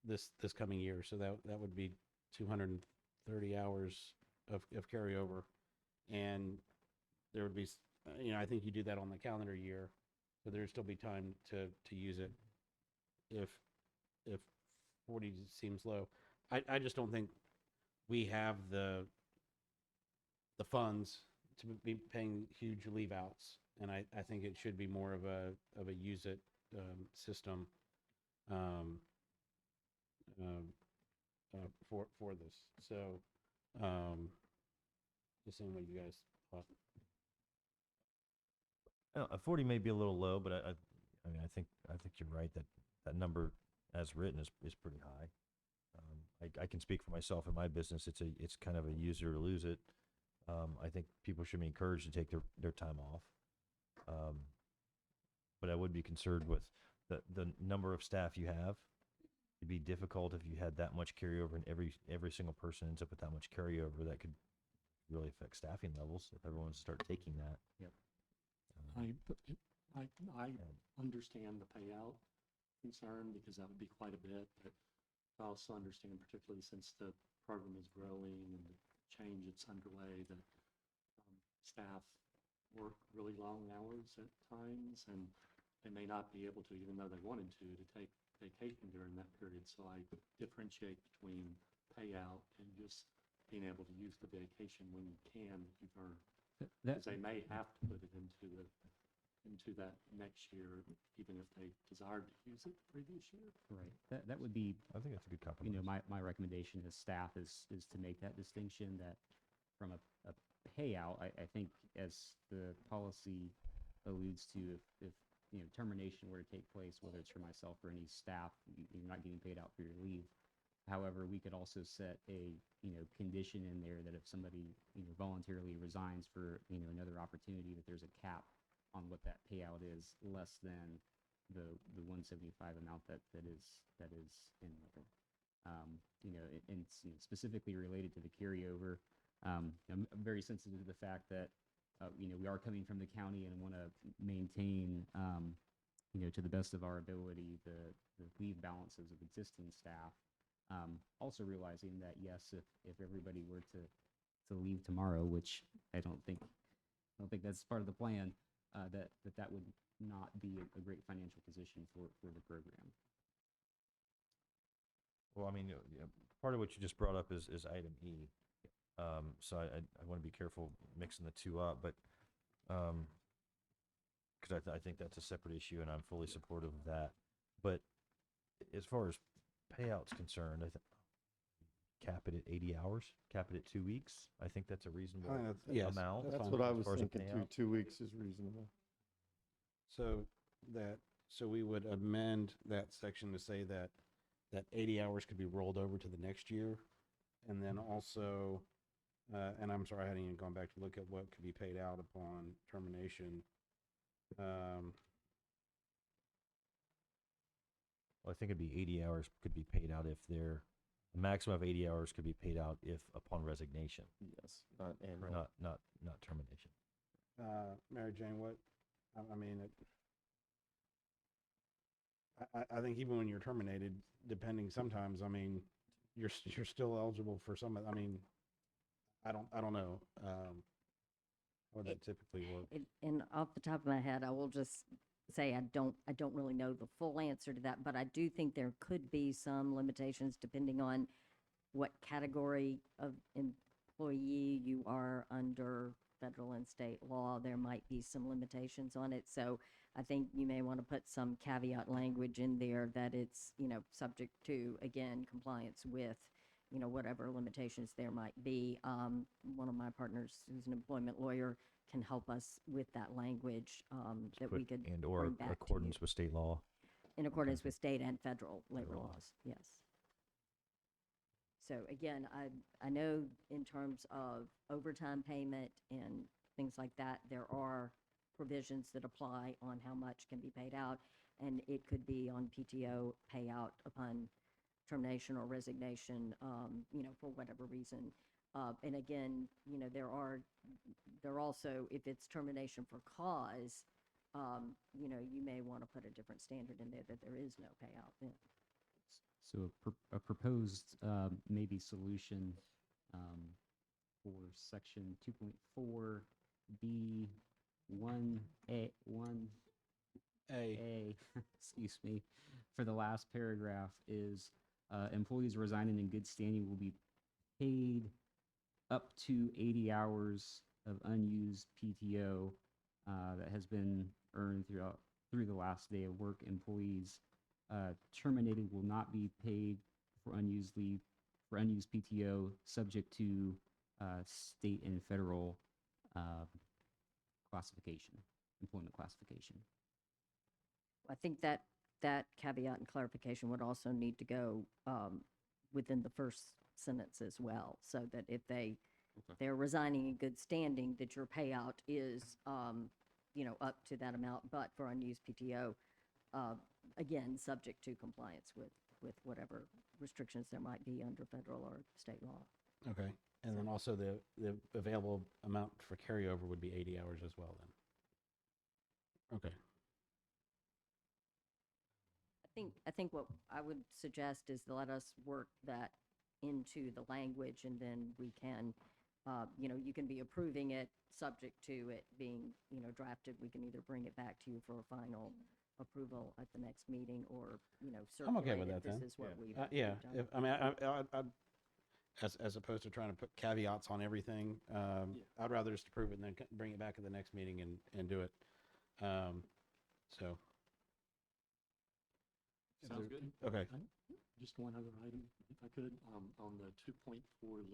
this coming year, so that would be 230 hours of carryover, and there would be, I think you do that on the calendar year, so there'd still be time to use it if 40 seems low. I just don't think we have the funds to be paying huge leave outs, and I think it should be more of a use it system for this. So just seeing what you guys thought. 40 may be a little low, but I mean, I think you're right that number as written is pretty high. I can speak for myself in my business. It's kind of a use it or lose it. I think people should be encouraged to take their time off. But I would be concerned with the number of staff you have. It'd be difficult if you had that much carryover and every single person ends up with that much carryover. That could really affect staffing levels if everyone start taking that. Yep. I understand the payout concern because that would be quite a bit, but I also understand, particularly since the program is growing and the change that's underway, that staff work really long hours at times, and they may not be able to, even though they wanted to take vacation during that period. So I differentiate between payout and just being able to use the vacation when you can, if you've earned. Because they may have to put it into that next year, even if they desired to use it the previous year. Right. That would be, I think that's a good compromise. my recommendation as staff is to make that distinction, that from a payout, I think as the policy alludes to, if termination were to take place, whether it's for myself or any staff, you're not getting paid out for your leave. However, we could also set a, condition in there that if somebody, voluntarily resigns for, another opportunity, that there's a cap on what that payout is, less than the 175 amount that is in there. And specifically related to the carryover, I'm very sensitive to the fact that, we are coming from the county and want to maintain, to the best of our ability, the leave balances of existing staff. Also realizing that, yes, if everybody were to leave tomorrow, which I don't think that's part of the plan, that would not be a great financial position for the program. Well, I mean, part of what you just brought up is item E. So I want to be careful mixing the two up, but because I think that's a separate issue, and I'm fully supportive of that. But as far as payouts concerned, I think cap it at 80 hours, cap it at 2 weeks. I think that's a reasonable yes, amount. that's That's fine. what I as was far as a thinking too. payout. 2 weeks is reasonable. So we would amend that section to say that 80 hours could be rolled over to the next year, and then also, and I'm sorry, I hadn't even gone back to look at what could be paid out upon termination. Well, I think it'd be 80 hours could be paid out if they're a maximum of 80 hours could be paid out if upon resignation, Yes, not annual. not termination. Mary Jane, what, I mean, I think even when you're terminated, depending sometimes, I mean, you're still eligible for some, I mean, I don't know, how would that typically work? And off the top of my head, I will just say I don't really know the full answer to that, but I do think there could be some limitations depending on what category of employee you are under federal and state law. There might be some limitations on it. So I think you may want to put some caveat language in there that it's, subject to, again, compliance with, whatever limitations there might be. One of my partners, who's an employment lawyer, can help us with that language that we could And or bring back to you. accordance with state law. In accordance with state and federal labor laws, yes. So again, I know in terms of overtime payment and things like that, there are provisions that apply on how much can be paid out, and it could be on PTO payout upon termination or resignation, for whatever reason. And again, there are also, if it's termination for cause, you may want to put a different standard in there that there is no payout then. So a proposed maybe solution for section 2.4 B1A, excuse me, for the last paragraph is employees resigning in good standing will be paid up to 80 hours of unused PTO that has been earned through the last day of work. Employees terminated will not be paid for unused leave, for unused PTO, subject to state and federal classification, employment classification. I think that caveat and clarification would also need to go within the first sentence as well, so that if they're resigning in good standing, that your payout is, up to that amount, but for unused PTO, again, subject to compliance with whatever restrictions there might be under federal or state law. Okay, and then also the available amount for carryover would be 80 hours as well then? Okay. I think what I would suggest is to let us work that into the language, and then we can, you can be approving it subject to it being, drafted. We can either bring it back to you for a final approval at the next meeting, or, I'm okay circulate with it. that then. This is what we've Yeah, done. I mean, as opposed to trying to put caveats on everything, I'd rather just approve it and then bring it back at the next meeting and do it. So, Sounds good. okay. Just one other item, if I could, on the 2.4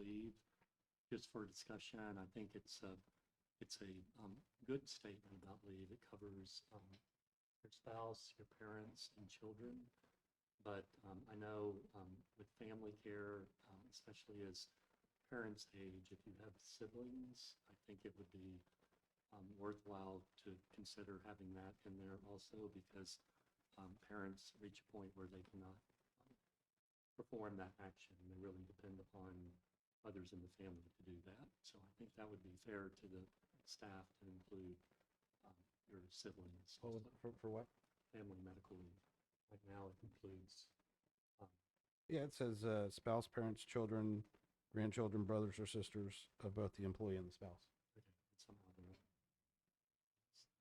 leave, just for discussion, I think it's a good statement about leave. It covers your spouse, your parents, and children. But I know with family care, especially as parents age, if you have siblings, I think it would be worthwhile to consider having that in there also, because parents reach a point where they cannot perform that action. They really depend upon others in the family to do that. So I think that would be fair to the staff to include your siblings. What was also. for what? Family medical leave. Right now it includes, Yeah, it says spouse, parents, children, grandchildren, brothers or sisters of both the employee and the spouse. somehow there.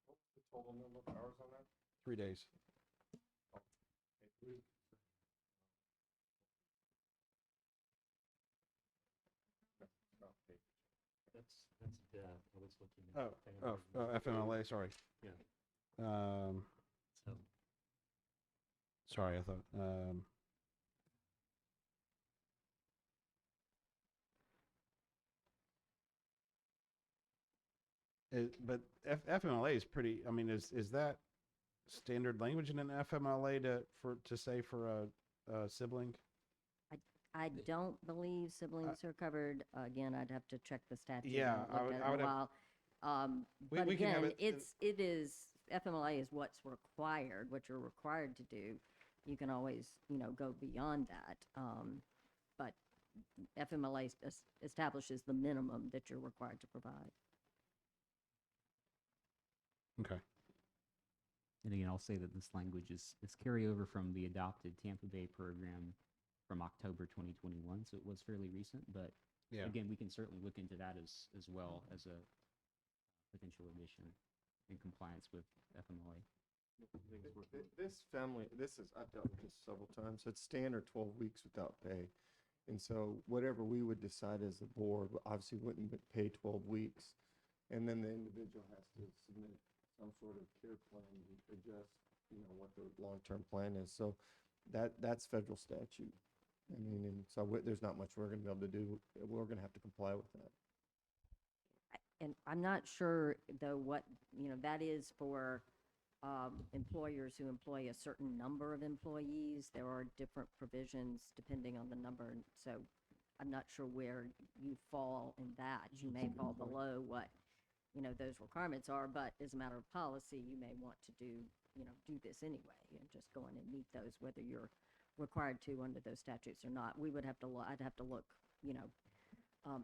What's the total number of hours on that? 3 days. That's death. I was looking at. FMLA, sorry. Yeah. So, sorry, I thought, but FMLA is pretty, I mean, is that standard language in an FMLA to say for a sibling? I don't believe siblings are covered. Again, I'd have to check the statute. Yeah, I haven't looked at it in a while. But we can have again, it- FMLA is what's required, what you're required to do. You can always, go beyond that. But FMLA establishes the minimum that you're required to provide. Okay. And again, I'll say that this language is carryover from the adopted Tampa Bay program from October 2021, so it was fairly recent, but Yeah. again, we can certainly look into that as well as a potential addition in compliance with FMLA. This family, I've dealt with this several times. It's standard 12 weeks without pay. And so whatever we would decide as a board, obviously wouldn't pay 12 weeks. And then the individual has to submit some sort of care plan to adjust, what the long-term plan is. So that's federal statute. I mean, and so there's not much we're gonna be able to do. We're gonna have to comply with that. And I'm not sure, though, what, that is for employers who employ a certain number of employees. There are different provisions depending on the number, and so I'm not sure where you fall in that. You may fall below what, those requirements are, but as a matter of policy, you may want to do this anyway, and just go in and meet those, whether you're required to under those statutes or not. We would have to, I'd have to look,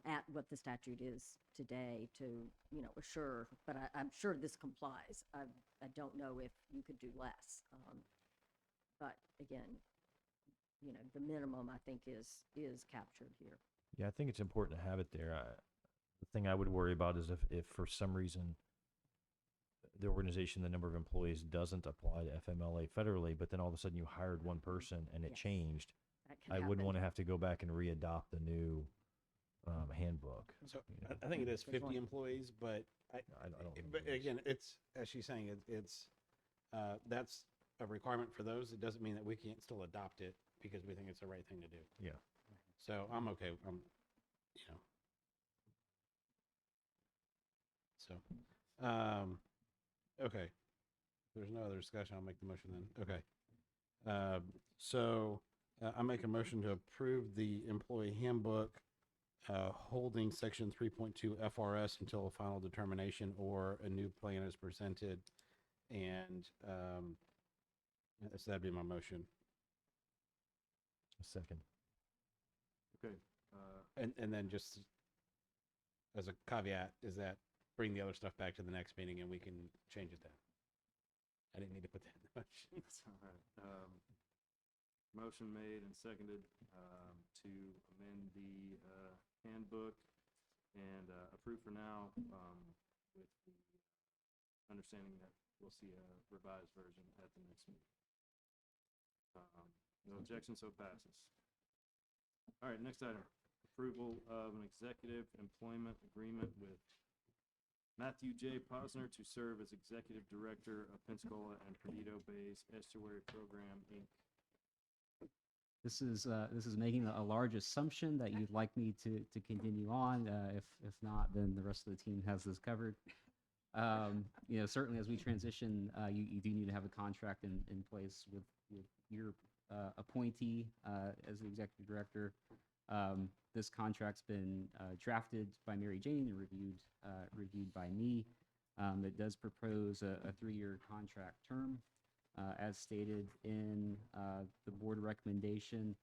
at what the statute is today to, assure, but I'm sure this complies. I don't know if you could do less. But again, the minimum I think is captured here. Yeah, I think it's important to have it there. The thing I would worry about is if for some reason the organization, the number of employees doesn't apply to FMLA federally, but then all of a sudden you hired one person and it Yes. changed, That can I wouldn't happen. want to have to go back and re-adopt the new handbook. So you know. I think it is Good 50 point. employees, but I don't know but what it is. again, it's, as she's saying, that's a requirement for those. It doesn't mean that we can't still adopt it because we think it's the right thing to do. Yeah. So I'm okay. So, okay. If there's no other discussion, I'll make the motion then. Okay. So I make a motion to approve the employee handbook, holding section 3.2 FRS until a final determination or a new plan is presented. And, so that'd be my motion. A second. Okay, And then just as a caveat is that bring the other stuff back to the next meeting and we can change it then. I didn't need to put that in the motion. that's all right. Motion made and seconded to amend the handbook and approve for now with the understanding that we'll see a revised version at the next meeting. No objection, so passes. All right, next item, approval of an executive employment agreement with Matthew J. Posner to serve as Executive Director of Pensacola and Perdido Bay's Estuary Program, Inc. This is making a large assumption that you'd like me to continue on. If not, then the rest of the team has this covered. Certainly as we transition, you do need to have a contract in place with your appointee as the executive director. This contract's been drafted by Mary Jane and reviewed by me. It does propose a 3-year contract term. As stated in the board recommendation,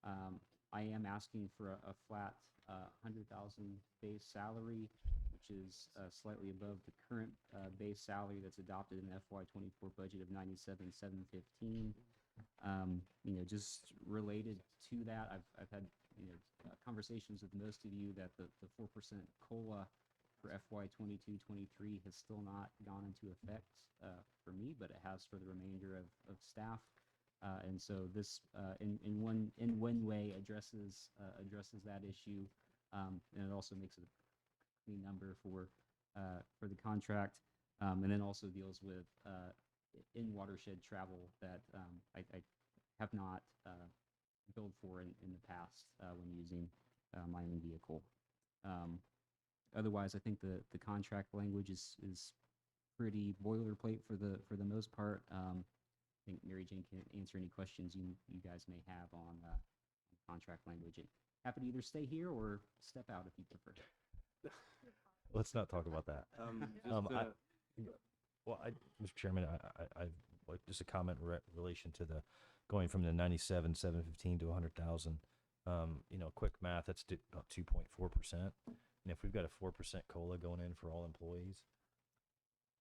I am asking for a flat $100,000 base salary, which is slightly above the current base salary that's adopted in the FY24 budget of $97,715. Just related to that, I've had conversations with most of you that the 4% COLA for FY22-23 has still not gone into effect for me, but it has for the remainder of staff. And so this, in one way, addresses that issue, and it also makes it a clean number for the contract, and then also deals with in watershed travel that I have not billed for in the past when using my own vehicle. Otherwise, I think the contract language is pretty boilerplate for the most part. I think Mary Jane can answer any questions you guys may have on contract language. And happy to either stay here or step out if you prefer. Let's not talk about that. Mr. Chairman, I like just a comment in relation to the going from the 97,715 to 100,000. You know, quick math, that's about 2.4%. And if we've got a 4% COLA going in for all employees,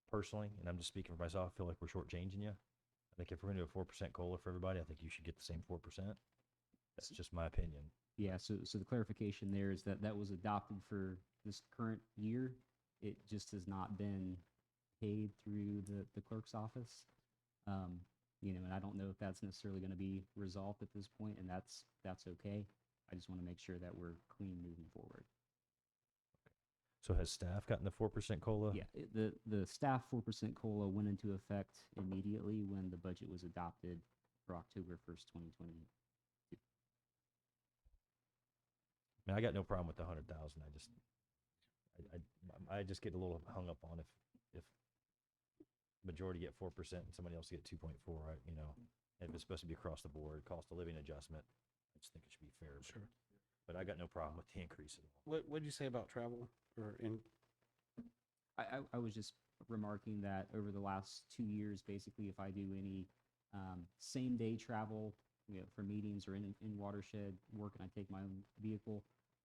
personally, and I'm just speaking for myself, I feel like we're shortchanging you. I think if we're gonna do a 4% COLA for everybody, I think you should get the same 4%. That's just my opinion. Yeah, so the clarification there is that that was adopted for this current year. It just has not been paid through the clerk's office. You know, and I don't know if that's necessarily going to be resolved at this point, and that's okay. I just want to make sure that we're clean moving forward. So has staff gotten the 4% COLA? Yeah, the staff 4% COLA went into effect immediately when the budget was adopted for October 1st, 2020. I mean, I got no problem with the 100,000. I just get a little hung up on if majority get 4% and somebody else get 2.4. You know, if it's supposed to be across the board, cost of living adjustment, I just think it should be fair. Sure. But I got no problem with the increase at all. What did you say about travel or in? I was just remarking that over the last 2 years, basically, if I do any same day travel, you know, for meetings or in watershed work, and I take my own vehicle,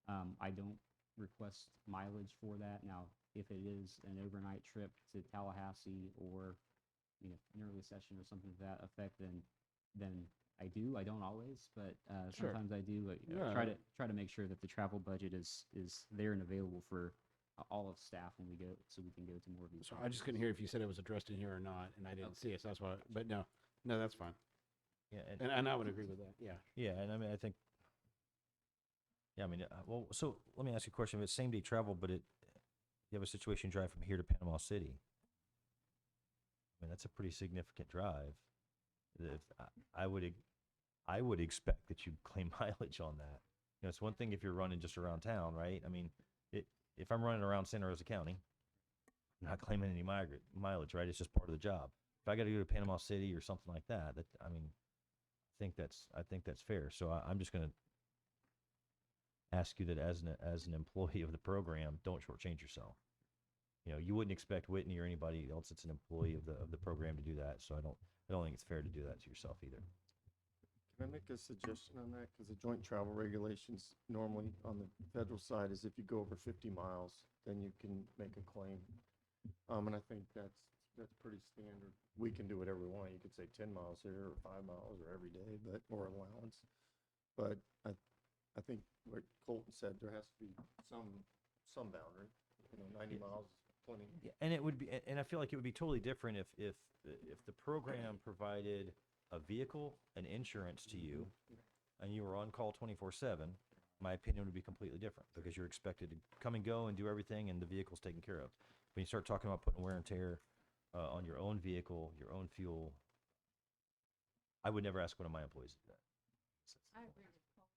I don't request mileage for that. Now, if it is an overnight trip to Tallahassee or, you know, an early session or something to that effect, then I do. I don't always, but Sure. sometimes I do. You know, Yeah. try to make sure that the travel budget is there and available for all of staff when we go, so we can go to more of these. So I just couldn't hear if you said it was addressed in here or not, and I didn't see it. So that's why. But no, that's fine. Yeah, And I would agree with that. Yeah. yeah, and I mean, I think. Yeah, I mean, well, so let me ask you a question. If it's same day travel, but you have a situation drive from here to Panama City. I mean, that's a pretty significant drive. If I would expect that you'd claim mileage on that. You know, it's one thing if you're running just around town, right? I mean, if I'm running around Santa Rosa County, I'm not claiming any mileage, right? It's just part of the job. If I got to go to Panama City or something like that, I mean, I think that's fair. So I'm just going to ask you that as an employee of the program, don't shortchange yourself. You know, you wouldn't expect Whitney or anybody else that's an employee of the program to do that. So I don't think it's fair to do that to yourself either. Can I make a suggestion on that? Because the joint travel regulations normally on the federal side is if you go over 50 miles, then you can make a claim. And I think that's pretty standard. We can do whatever we want. You could say 10 miles here or 5 miles or every day, or allowance. But I think what Colton said, there has to be some boundary. You know, 90 miles is plenty. Yeah, and it would be, and I feel like it would be totally different if the program provided a vehicle and insurance to you, and you were on call 24/7. My opinion would be completely different because you're expected to come and go and do everything, and the vehicle's taken care of. When you start talking about putting wear and tear on your own vehicle, your own fuel, I would never ask one of my employees to do that. I agree with Paul.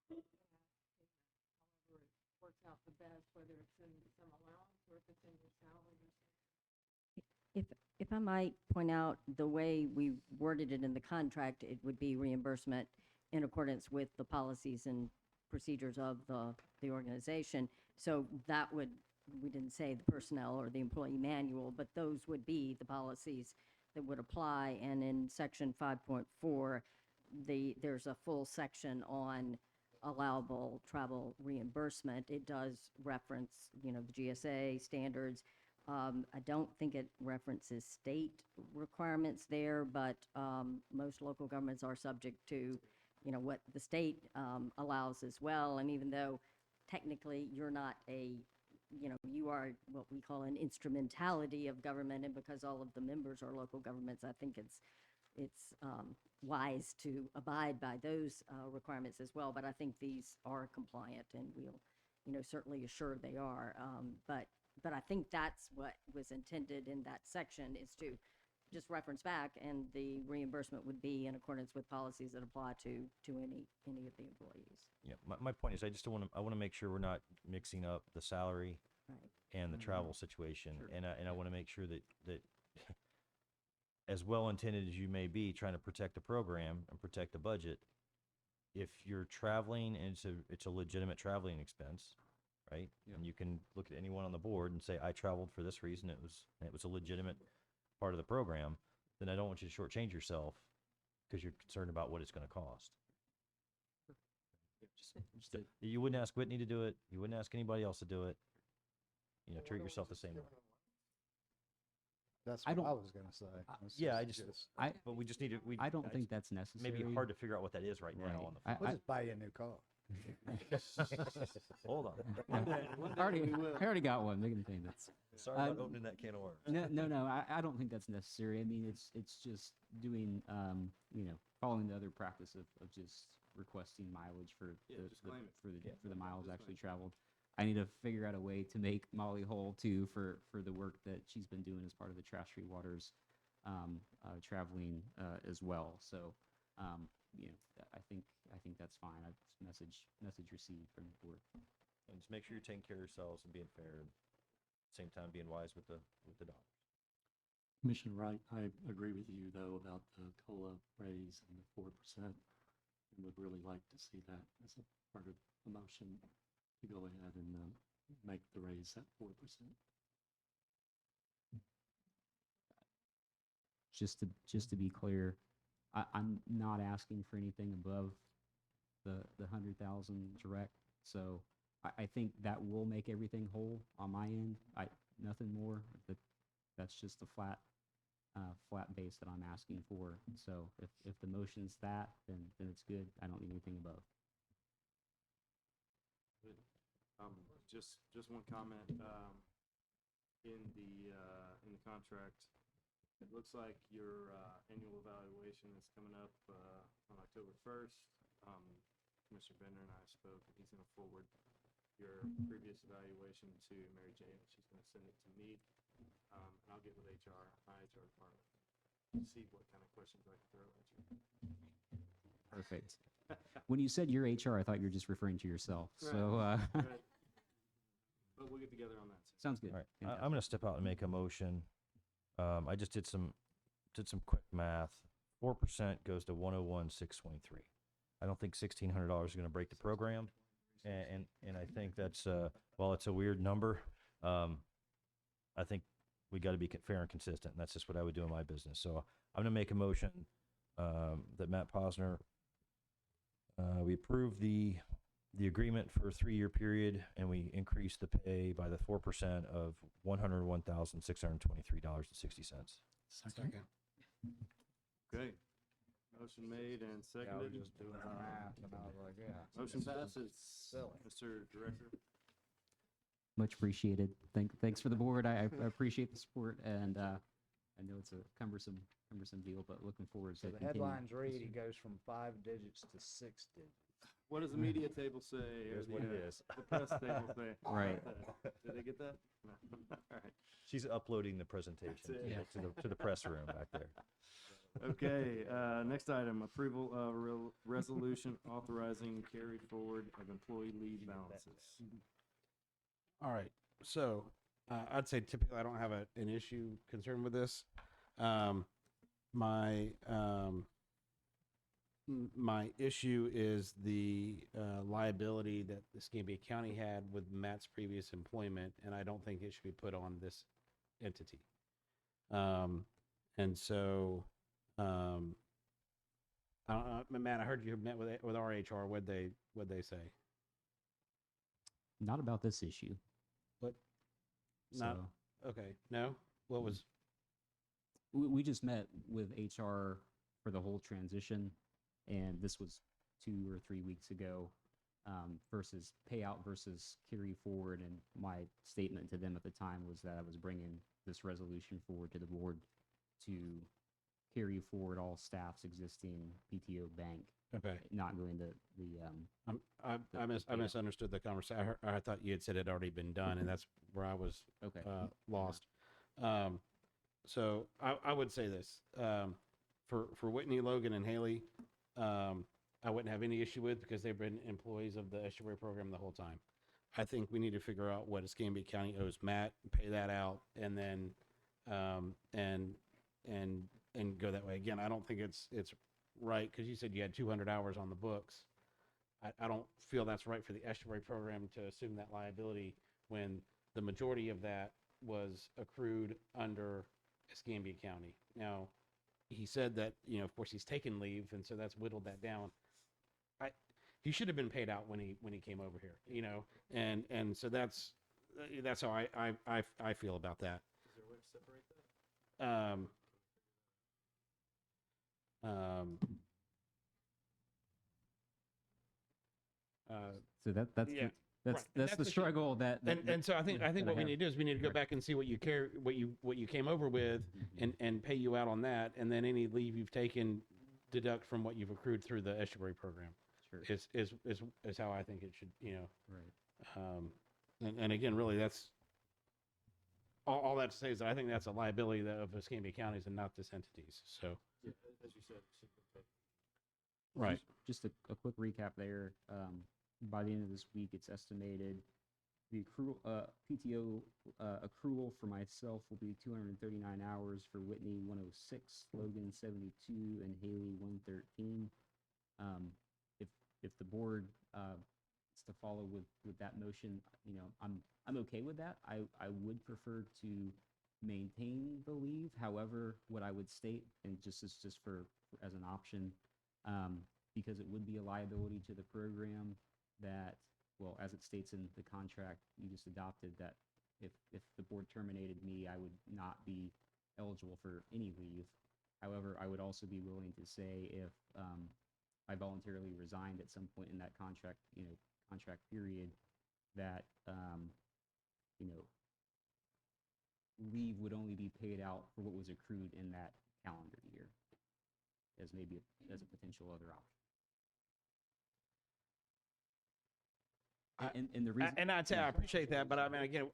However, it works out the best, whether it's in some allowance or if it's in your salary or something. If I might point out, the way we worded it in the contract, it would be reimbursement in accordance with the policies and procedures of the organization. So that would, we didn't say the personnel or the employee manual, but those would be the policies that would apply. And in section 5.4, there's a full section on allowable travel reimbursement. It does reference, you know, the GSA standards. I don't think it references state requirements there, but most local governments are subject to, you know, what the state allows as well. And even though technically you're not you know, you are what we call an instrumentality of government, and because all of the members are local governments, I think it's wise to abide by those requirements as well. But I think these are compliant, and we'll, you know, certainly assure they are. But I think that's what was intended in that section, is to just reference back, and the reimbursement would be in accordance with policies that apply to any of the employees. Yeah, my point is, I want to make sure we're not mixing up the salary Right. and the travel situation, and I want to make sure that as well intended as you may be, trying to protect the program and protect the budget, if you're traveling and it's a legitimate traveling expense, right? Yeah. And you can look at anyone on the board and say, I traveled for this reason. It was a legitimate part of the program. Then I don't want you to shortchange yourself because you're concerned about what it's going to cost. You wouldn't ask Whitney to do it. You wouldn't ask anybody else to do it. You know, treat yourself the same way. That's I what I don't- was gonna say. It's Yeah, I just, I but we just need to, I don't think that's necessary. maybe hard to figure out what that is right now on the I- We'll just buy you a new car. Hold on. I already got one. Making payments. Sorry about Um, opening that can of worms. No. I don't think that's necessary. I mean, it's just doing, following the other practice of just requesting mileage for Yeah, just claim it. for the miles Just actually claim it. traveled. I need to figure out a way to make Molly whole too for the work that she's been doing as part of the Trash Free Waters traveling as well. So, I think that's fine. I message received from the board. And just make sure you're taking care of yourselves and being fair, and at the same time being wise with the dollars. Commissioner Wright, I agree with you though about the COLA raise and the 4%. And would really like to see that as a part of the motion to go ahead and make the raise at 4%. Just to be clear, I'm not asking for anything above the 100,000 direct. So I think that will make everything whole on my end. Nothing more. That's just the flat base that I'm asking for. So if the motion's that, then it's good. I don't need anything above. Good. Just one comment. In the contract, it looks like your annual evaluation is coming up on October 1st. Commissioner Bender and I spoke, and he's going to forward your previous evaluation to Mary Jane. She's going to send it to me, and I'll get with my HR department to see what kind of questions I can throw at you. Perfect. When you said your HR, I thought you were just referring to yourself. Right, So right. But we'll get together on that soon. sounds good. All right, Fantastic. I'm gonna step out and make a motion. I just did some quick math. 4% goes to 101,623. I don't think $1,600 is gonna break the program, and I think that's while it's a weird number, I think we got to be fair and consistent. And that's just what I would do in my business. So I'm gonna make a motion that Matt Posner, we approve the agreement for a 3-year period, and we increase the pay by the 4% of $101,623.60. Second. Okay. Motion made and seconded. just doing the math, and I was like, yeah. Motion passes. Silly. Mr. Director. Much appreciated. Thanks for the board. I appreciate the support, and I know it's a cumbersome deal, but looking forward So to the continue. headlines read, he goes from 5 digits to 6 digits. What does the media table say? Or Here's what it the, is. The press table say? Right. Did they get that? No. All right. She's uploading the presentation That's it. to the press room back there. Okay, next item, approval of resolution authorizing carried forward of employee leave balances. All right. So I'd say typically I don't have an issue concern with this. My issue is the liability that the Escambia County had with Matt's previous employment, and I don't think it should be put on this entity. And so, I don't know, Matt, I heard you met with our HR. What'd they say? Not about this issue. What? Not So okay. No. What was? we just met with HR for the whole transition, and this was 2 or 3 weeks ago, versus payout versus carry forward. And my statement to them at the time was that I was bringing this resolution forward to the board to carry forward all staff's existing PTO bank, Okay. not going to the I payout. misunderstood the conversation. I thought you had said it had already been done, and that's where I was okay. lost. So I would say this, for Whitney, Logan, and Haley, I wouldn't have any issue with, because they've been employees of the estuary program the whole time. I think we need to figure out what Escambia County owes Matt, pay that out, and then and go that way. Again, I don't think it's right, because you said you had 200 hours on the books. I don't feel that's right for the estuary program to assume that liability when the majority of that was accrued under Escambia County. Now, he said that, of course, he's taken leave, and so that's whittled that down. he should have been paid out when he came over here, you know, and so that's how I feel about that. Is there a way to separate that? So that's yeah, that's right. And that's that's the the struggle and so I think that what we have. need to do is we need to go back and see what you came over with and pay you out on that, and then any leave you've taken deduct from what you've accrued through the estuary program. Sure. Is how I think it should, you know. Right. And again, really, that's all that to say is that I think that's a liability of Escambia counties and not this entity's. So, Yeah, as you said, it should be paid. right. Just a quick recap there. By the end of this week, it's estimated the accrual, PTO accrual for myself will be 239 hours, for Whitney 106, Logan 72, and Haley 113. If the board is to follow with that motion, you know, I'm okay with that. I would prefer to maintain the leave. However, what I would state, and just for as an option, because it would be a liability to the program, that, well, as it states in the contract you just adopted, that if the board terminated me, I would not be eligible for any leave. However, I would also be willing to say if I voluntarily resigned at some point in that contract period, that leave would only be paid out for what was accrued in that calendar year, as maybe as a potential other option. And the reason, And I'd say I appreciate that, but I mean, again,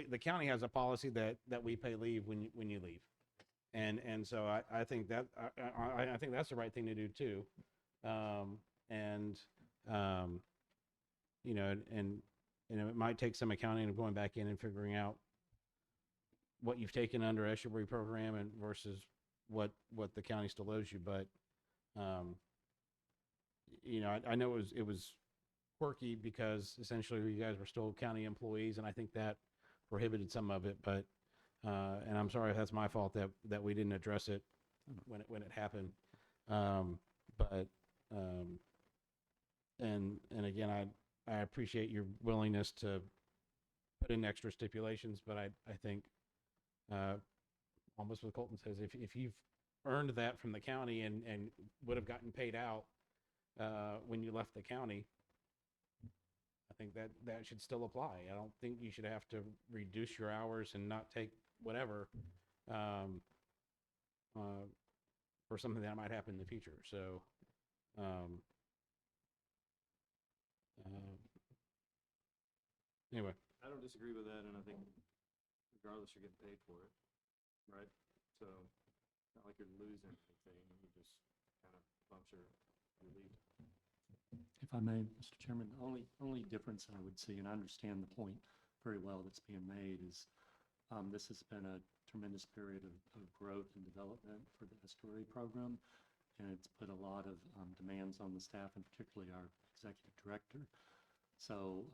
the county has a policy that we pay leave when you leave, and so I think that I think that's the right thing to do too, you know, and it might take some accounting of going back in and figuring out what you've taken under estuary program and versus what the county still owes you, but you know, I know it was quirky because essentially you guys were still county employees, and I think that prohibited some of it, but and I'm sorry if that's my fault that we didn't address it when it happened, but and again, I appreciate your willingness to put in extra stipulations, but I think almost what Colton says, if you've earned that from the county and would have gotten paid out when you left the county, I think that should still apply. I don't think you should have to reduce your hours and not take whatever for something that might happen in the future. So, anyway, I don't disagree with that, and I think regardless, you're getting paid for it, right? So it's not like you're losing anything. You just kind of bumps your leave. If I may, Mr. Chairman, the only difference I would see, and I understand the point very well that's being made, is this has been a tremendous period of growth and development for the estuary program, and it's put a lot of demands on the staff, and particularly our executive director. So,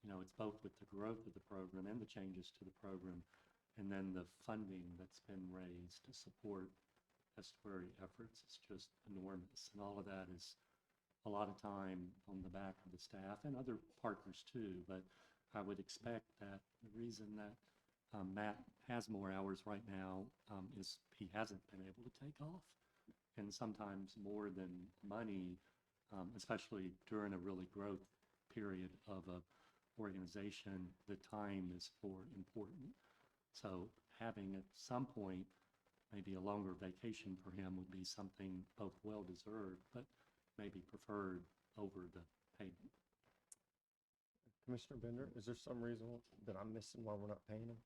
you know, it's both with the growth of the program and the changes to the program, and then the funding that's been raised to support estuary efforts is just enormous, and all of that is a lot of time on the back of the staff and other partners too, but I would expect that the reason that Matt has more hours right now is he hasn't been able to take off, and sometimes more than money, especially during a really growth period of a organization, the time is important. So having at some point maybe a longer vacation for him would be something both well deserved, but maybe preferred over the payment. Commissioner Bender, is there some reason that I'm missing why we're not paying him?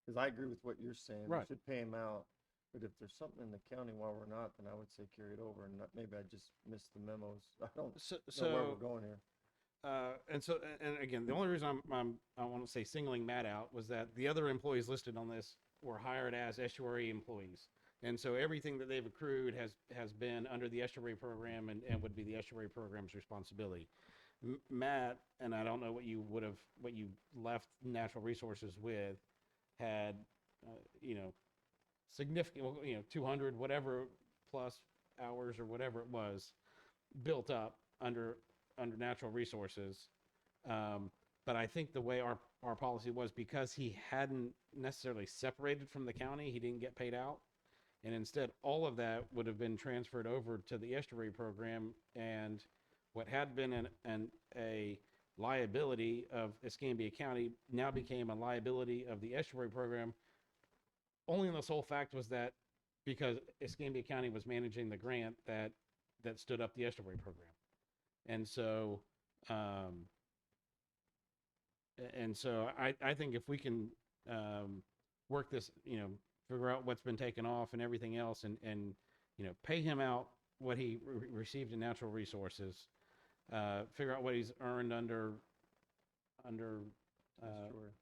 Because I agree with what you're saying. Right. We should pay him out. But if there's something in the county while we're not, then I would say carry it over. And maybe I just missed the memos. I don't know where we're going here. And again, the only reason I want to say singling Matt out was that the other employees listed on this were hired as estuary employees. And so everything that they've accrued has been under the estuary program and would be the estuary program's responsibility. Matt, and I don't know what you left natural resources with, had, significant, 200, whatever plus hours or whatever it was built up under natural resources. But I think the way our policy was, because he hadn't necessarily separated from the county, he didn't get paid out. And instead, all of that would have been transferred over to the estuary program, and what had been a liability of Escambia County now became a liability of the estuary program. Only the sole fact was that because Escambia County was managing the grant that stood up the estuary program. And so, I think if we can work this, figure out what's been taken off and everything else, and pay him out what he received in natural resources, figure out what he's earned under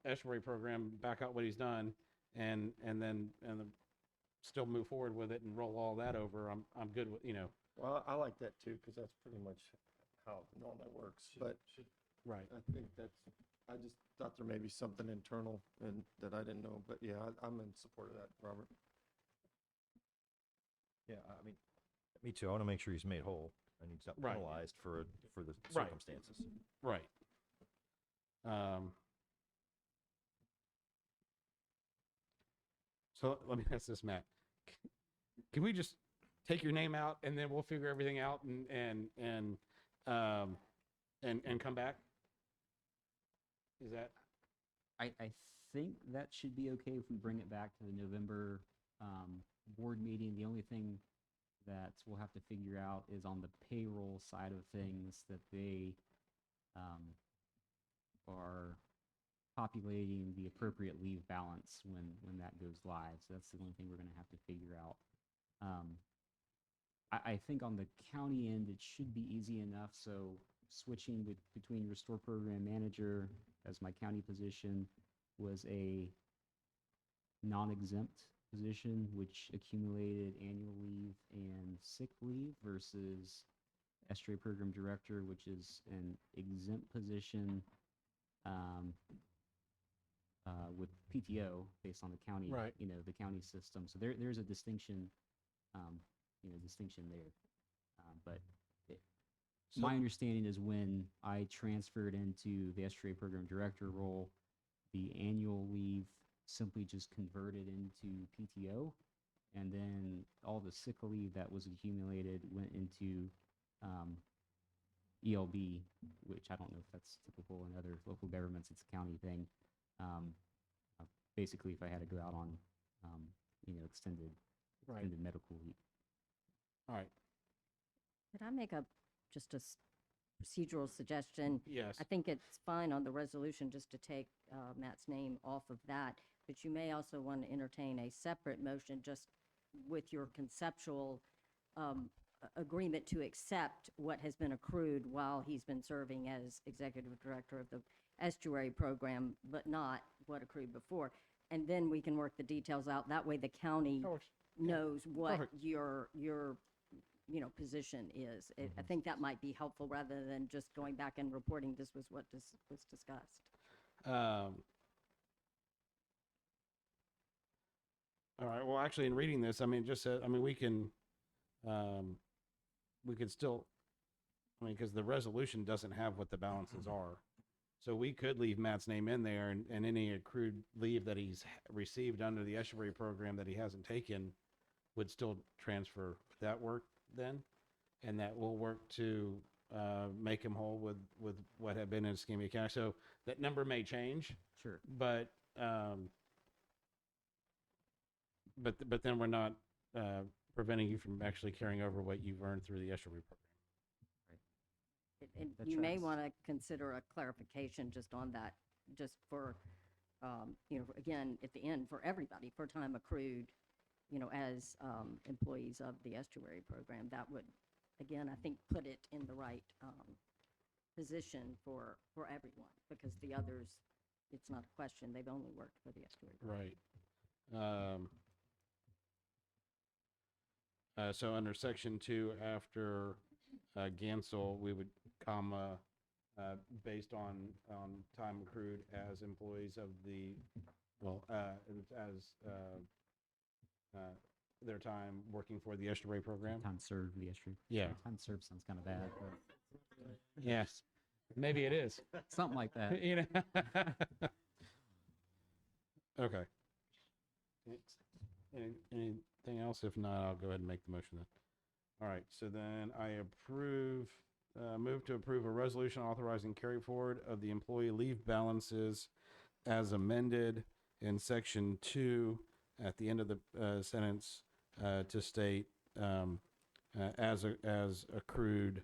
estuary program, back out what he's done, and then still move forward with it and roll all that over. I'm good with, Well, I like that too, because that's pretty much how it normally works. But right. I think I just thought there may be something internal and that I didn't know. But yeah, I'm in support of that, Robert. Yeah, I mean, me too. I want to make sure he's made whole and he's not Right. penalized for the Right. circumstances. Right. So let me ask this, Matt. Can we just take your name out and then we'll figure everything out and come back? Is that? I think that should be okay if we bring it back to the November board meeting. The only thing that we'll have to figure out is on the payroll side of things, that they are populating the appropriate leave balance when that goes live. So that's the only thing we're going to have to figure out. I think on the county end, it should be easy enough. So switching between Restore Program Manager as my county position was a non-exempt position, which accumulated annual leave and sick leave, versus Estuary Program Director, which is an exempt position with PTO based on the county, Right. The county system. So there's a distinction, distinction there. But my understanding is when I transferred into the Estuary Program Director role, the annual leave simply just converted into PTO, and then all the sick leave that was accumulated went into ELB, which I don't know if that's typical in other local governments. It's a county thing. Basically, if I had to go out on, extended medical leave. All right. Could I make just a procedural suggestion? Yes. I think it's fine on the resolution just to take Matt's name off of that, but you may also want to entertain a separate motion just with your conceptual agreement to accept what has been accrued while he's been serving as executive director of the estuary program, but not what accrued before. And then we can work the details out. That way the county knows what Perfect. your position is. I think that might be helpful rather than just going back and reporting this was what was discussed. All right. Well, actually, in reading this, I mean, just said, I mean, we can still, I mean, because the resolution doesn't have what the balances are. So we could leave Matt's name in there, and any accrued leave that he's received under the estuary program that he hasn't taken would still transfer. Would that work then? And that will work to make him whole with what had been in Escambia County. So that number may change. Sure. But then we're not preventing you from actually carrying over what you've earned through the estuary program. And That you may tracks. want to consider a clarification just on that, just for, again, at the end, for everybody, for time accrued, as employees of the estuary program. That would, again, I think, put it in the right position for everyone, because the others, it's not a question. They've only worked for the estuary program. Right. So under section 2, after Gansel, we would comma based on time accrued as employees of the, their time working for the estuary program. Time served the estuary. Yeah. Time served sounds kind of bad, but Yes, maybe it is. Something like that. You know. Okay. Anything else? If not, I'll go ahead and make the motion then. All right. So then I move to approve a resolution authorizing carry forward of the employee leave balances as amended in section 2 at the end of the sentence to state as accrued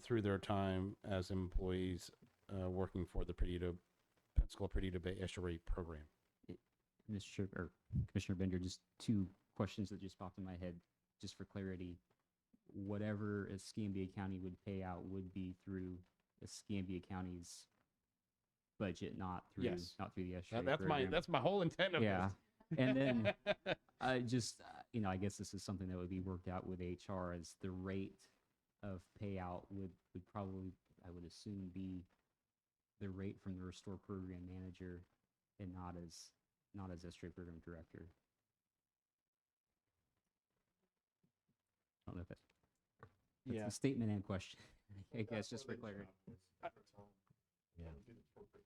through their time as employees working for the Pensacola Perdido Bay Estuary Program. Commissioner Bender, just two questions that just popped in my head, just for clarity. Whatever Escambia County would pay out would be through Escambia County's budget, not through Yes. the estuary That's program. my whole intent of Yeah. this. And then I just, I guess this is something that would be worked out with HR, as the rate of payout would probably, I would assume, be the rate from the Restore Program Manager and not as estuary program director. I don't know if that's Yeah. a statement and question. I guess just for clarity. Yeah.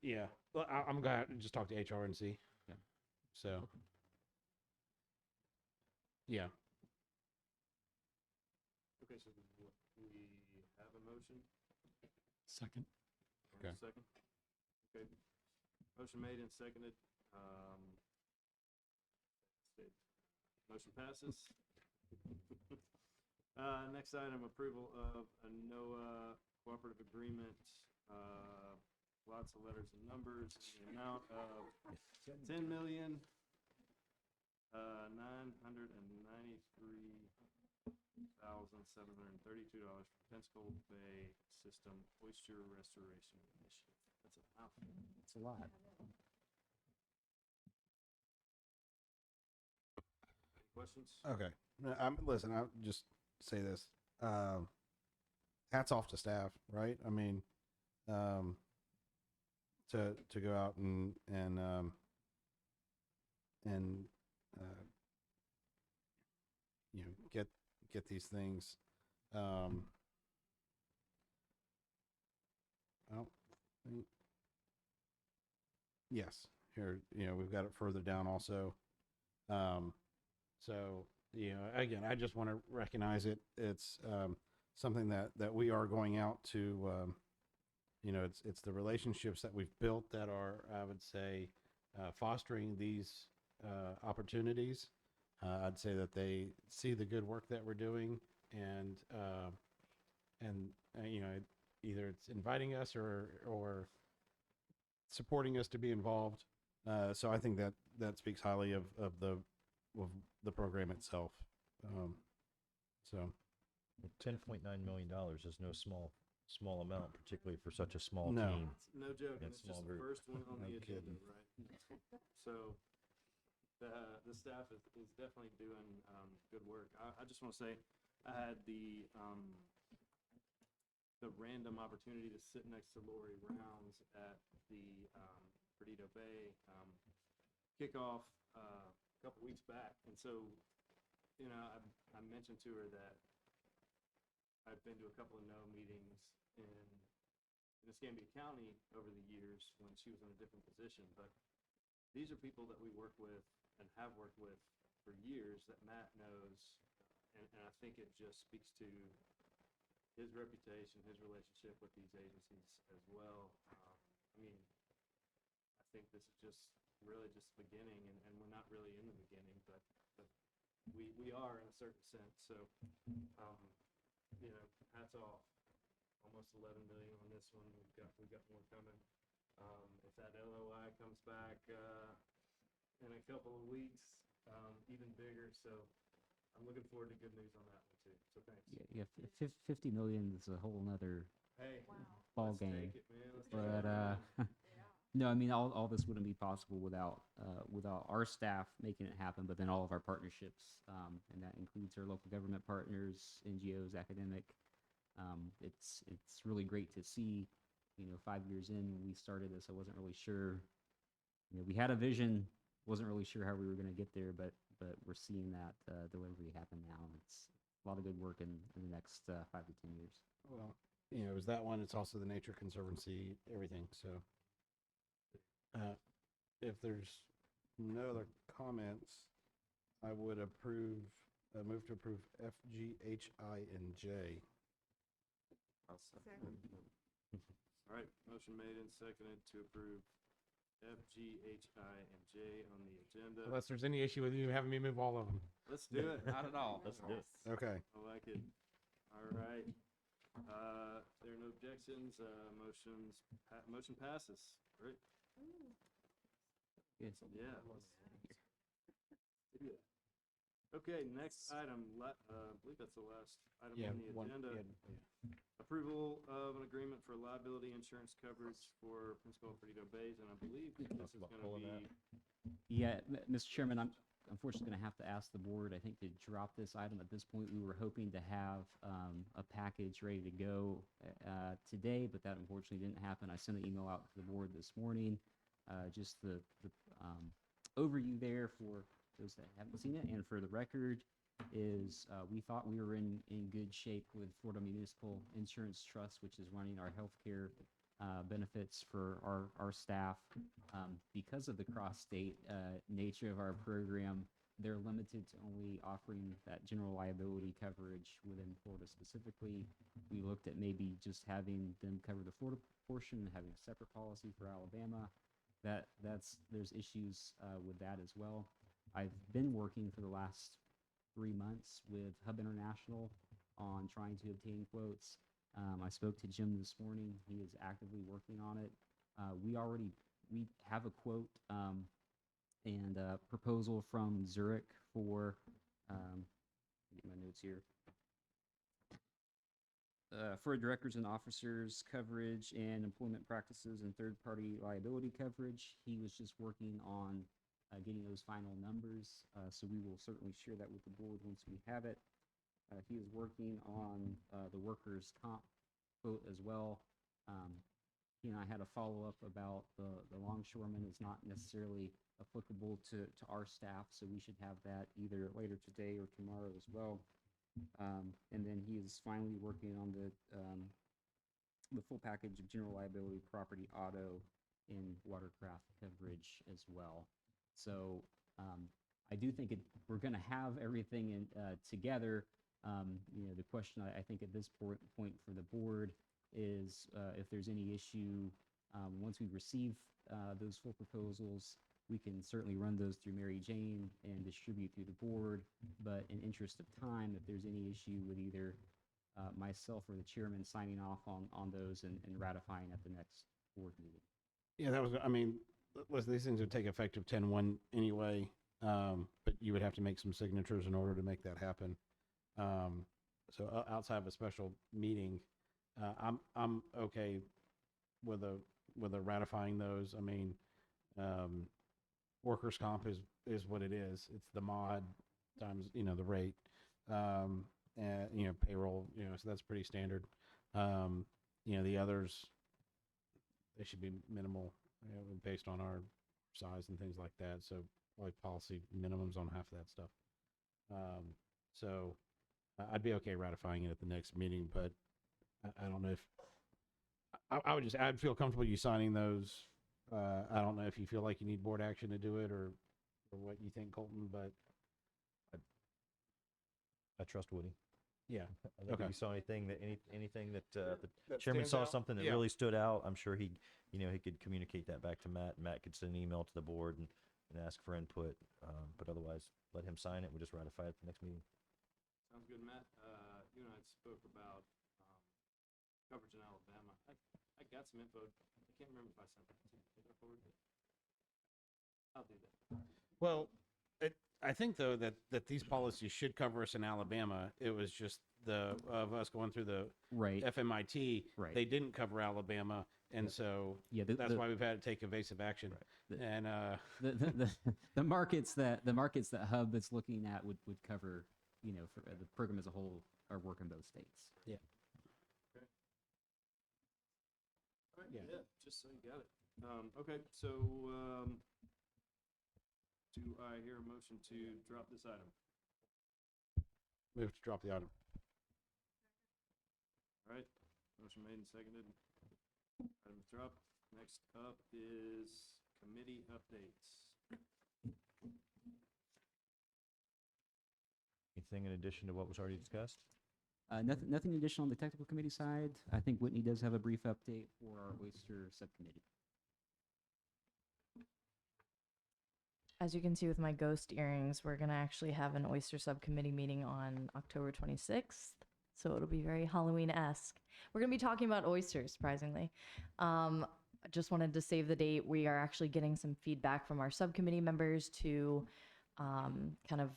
Yeah. Well, I'm going to just talk to HR and see. Yeah. So. Yeah. Okay, so we have a motion. Second. Okay. Second. Okay. Motion made and seconded. Motion passes. Next item, approval of a NOAA cooperative agreement. Lots of letters and numbers. The amount of $10,993,732 for Pensacola Bay System Oyster Restoration Initiative. That's a mouthful. It's a lot. Any questions? Okay. Listen, I'll just say this. Hats off to staff, right? I mean, to go out and get these things. I don't think. Yes, here, we've got it further down also. So, again, I just want to recognize it. It's something that we are going out to, it's the relationships that we've built that are, I would say, fostering these opportunities. I'd say that they see the good work that we're doing, and either it's inviting us or supporting us to be involved. So I think that speaks highly of the program itself. So $10.9 million is no small amount, particularly for such a small No. team. It's no joke, and That's it's just small the group. first one on No the agenda, kidding. right? So, the staff is definitely doing good work. I just want to say, I had the random opportunity to sit next to Lori Rounds at the Perdido Bay kickoff a couple weeks back, and so, I mentioned to her that I've been to a couple of no meetings in Escambia County over the years when she was in a different position, but these are people that we work with and have worked with for years that Matt knows, and I think it just speaks to his reputation, his relationship with these agencies as well. I think this is just really just the beginning, and we're not really in the beginning, but we are in a certain sense. So, hats off. Almost 11 million on this one. We've got more coming. If that LOI comes back in a couple of weeks, even bigger. So I'm looking forward to good news on that one too. So thanks. Yeah, 50 million is a whole nother Hey, ball let's game. take it, man. Let's take But it. no, I mean, all this wouldn't be possible without our staff making it happen, but then all of our partnerships, and that includes our local government partners, NGOs, academic. It's really great to see. 5 years in, when we started this, I wasn't really sure. We had a vision, wasn't really sure how we were going to get there, but we're seeing that delivery happen now. And it's a lot of good work in the next 5 to 10 years. well, it was that one. It's also the Nature Conservancy, everything. So, if there's no other comments, I would move to approve F, G, H, I, and J. All right, motion made and seconded to approve F, G, H, I, and J on the agenda. Unless there's any issue with you having me move all of them. Let's do it. Not at all. Let's do it. Okay. I like it. All right. If there are no objections, motion passes. Great. Good. Yeah. let's do that. Okay, next item, I believe that's the last item on the agenda. Approval of an agreement for liability insurance coverage for Pensacola Perdido Bays, and I believe this is about gonna pulling be, Yeah, Mr. Chairman, I'm unfortunately going to have to ask the board, I think, to drop this item at this point. We were hoping to have a package ready to go today, but that unfortunately didn't happen. I sent an email out to the board this morning, just the overview there for those that haven't seen it. And for the record is we thought we were in good shape with Florida Municipal Insurance Trust, which is running our healthcare benefits for our staff. Because of the cross-state nature of our program, they're limited to only offering that general liability coverage within Florida specifically. We looked at maybe just having them cover the Florida portion and having a separate policy for Alabama. There's issues with that as well. I've been working for the last 3 months with Hub International on trying to obtain quotes. I spoke to Jim this morning. He is actively working on it. We have a quote and a proposal from Zurich for, get my notes here, for directors and officers coverage and employment practices and third-party liability coverage. He was just working on getting those final numbers, so we will certainly share that with the board once we have it. He is working on the workers' comp quote as well. He and I had a follow-up about the longshoreman is not necessarily applicable to our staff, so we should have that either later today or tomorrow as well. And then he is finally working on the full package of general liability, property, auto, and watercraft coverage as well. So I do think we're going to have everything together. The question I think at this point for the board is if there's any issue, once we receive those full proposals, we can certainly run those through Mary Jane and distribute through the board. But in interest of time, if there's any issue with either myself or the chairman signing off on those and ratifying at the next board meeting. Yeah, listen, these things would take effective 10/1 anyway, but you would have to make some signatures in order to make that happen. So outside of a special meeting, I'm okay with ratifying those. I mean, workers' comp is what it is. It's the mod times the rate, and payroll. So that's pretty standard. The others, they should be minimal, based on our size and things like that. So like policy minimums on half of that stuff. So I'd be okay ratifying it at the next meeting, but I don't know if I'd feel comfortable you signing those. I don't know if you feel like you need board action to do it or what you think, Colton, but I trust Woody. yeah. I think Okay. if you saw anything that the That chairman stands saw out? something that Yeah. really stood out, I'm sure he could communicate that back to Matt. Matt could send an email to the board and ask for input. But otherwise, let him sign it. We'll just ratify it at the next meeting. sounds good, Matt. You and I spoke about coverage in Alabama. I got some info. I can't remember if I sent that to you. Did I forward it? I'll do that. Well, I think though that these policies should cover us in Alabama. It was just of us going through the Right. FMIT. Right. They didn't cover Alabama, and so Yeah. that's why we've had to take evasive action. The- And the markets that Hub is looking at would cover, for the program as a whole, our work in both states. All right, Yeah. yeah, just so you got it. Okay, so do I hear a motion to drop this item? move to drop the item. All right, Motion made and seconded. Items are up. Next up is committee updates. Anything in addition to what was already discussed? Nothing additional on the technical committee side. I think Whitney does have a brief update for our oyster subcommittee. As you can see with my ghost earrings, we're going to actually have an oyster subcommittee meeting on October 26th. So it'll be very Halloween-esque. We're going to be talking about oysters, surprisingly. I just wanted to save the date. We are actually getting some feedback from our subcommittee members to kind of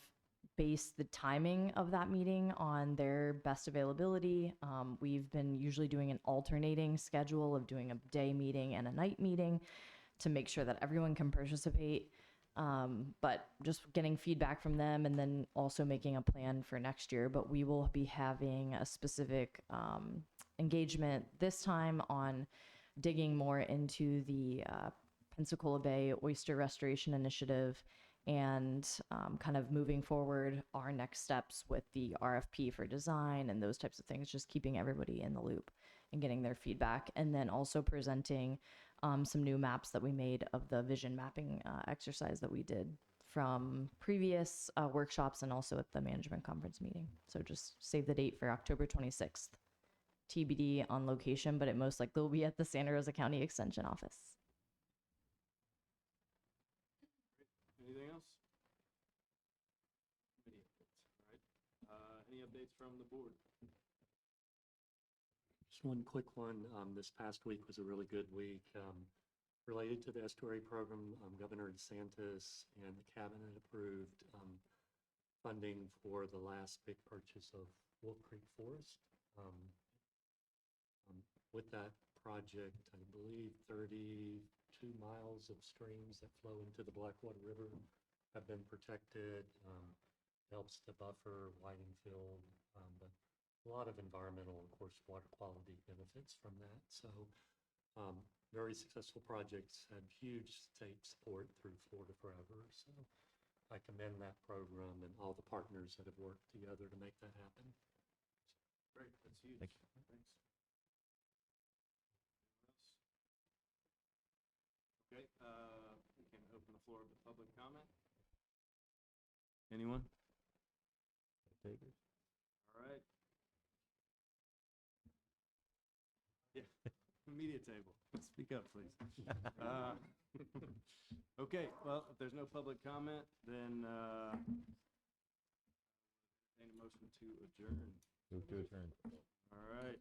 base the timing of that meeting on their best availability. We've been usually doing an alternating schedule of doing a day meeting and a night meeting to make sure that everyone can participate. But just getting feedback from them and then also making a plan for next year. But we will be having a specific engagement this time on digging more into the Pensacola Bay Oyster Restoration Initiative and kind of moving forward our next steps with the RFP for design and those types of things, just keeping everybody in the loop and getting their feedback. And then also presenting some new maps that we made of the vision mapping exercise that we did from previous workshops and also at the management conference meeting. So just save the date for October 26th. TBD on location, but it most likely will be at the Santa Rosa County Extension Office. Anything else? Committee updates. All right. Any updates from the board? Just one quick one. This past week was a really good week. Related to the estuary program, Governor DeSantis and the cabinet approved funding for the last big purchase of Wolf Creek Forest. With that project, I believe 32 miles of streams that flow into the Blackwater River have been protected. Helps to buffer Whitingfield, but a lot of environmental and, of course, water quality benefits from that. So very successful projects, had huge state support through Florida Forever. So I commend that program and all the partners that have worked together to make that happen. Great, that's huge. Thank you. Thanks. Okay, we can open the floor to public comment. Anyone? Takers? All right. Yeah, media table. Speak up, please. Okay, well, if there's no public comment, then entertain a motion to adjourn. Move to adjourn. All right.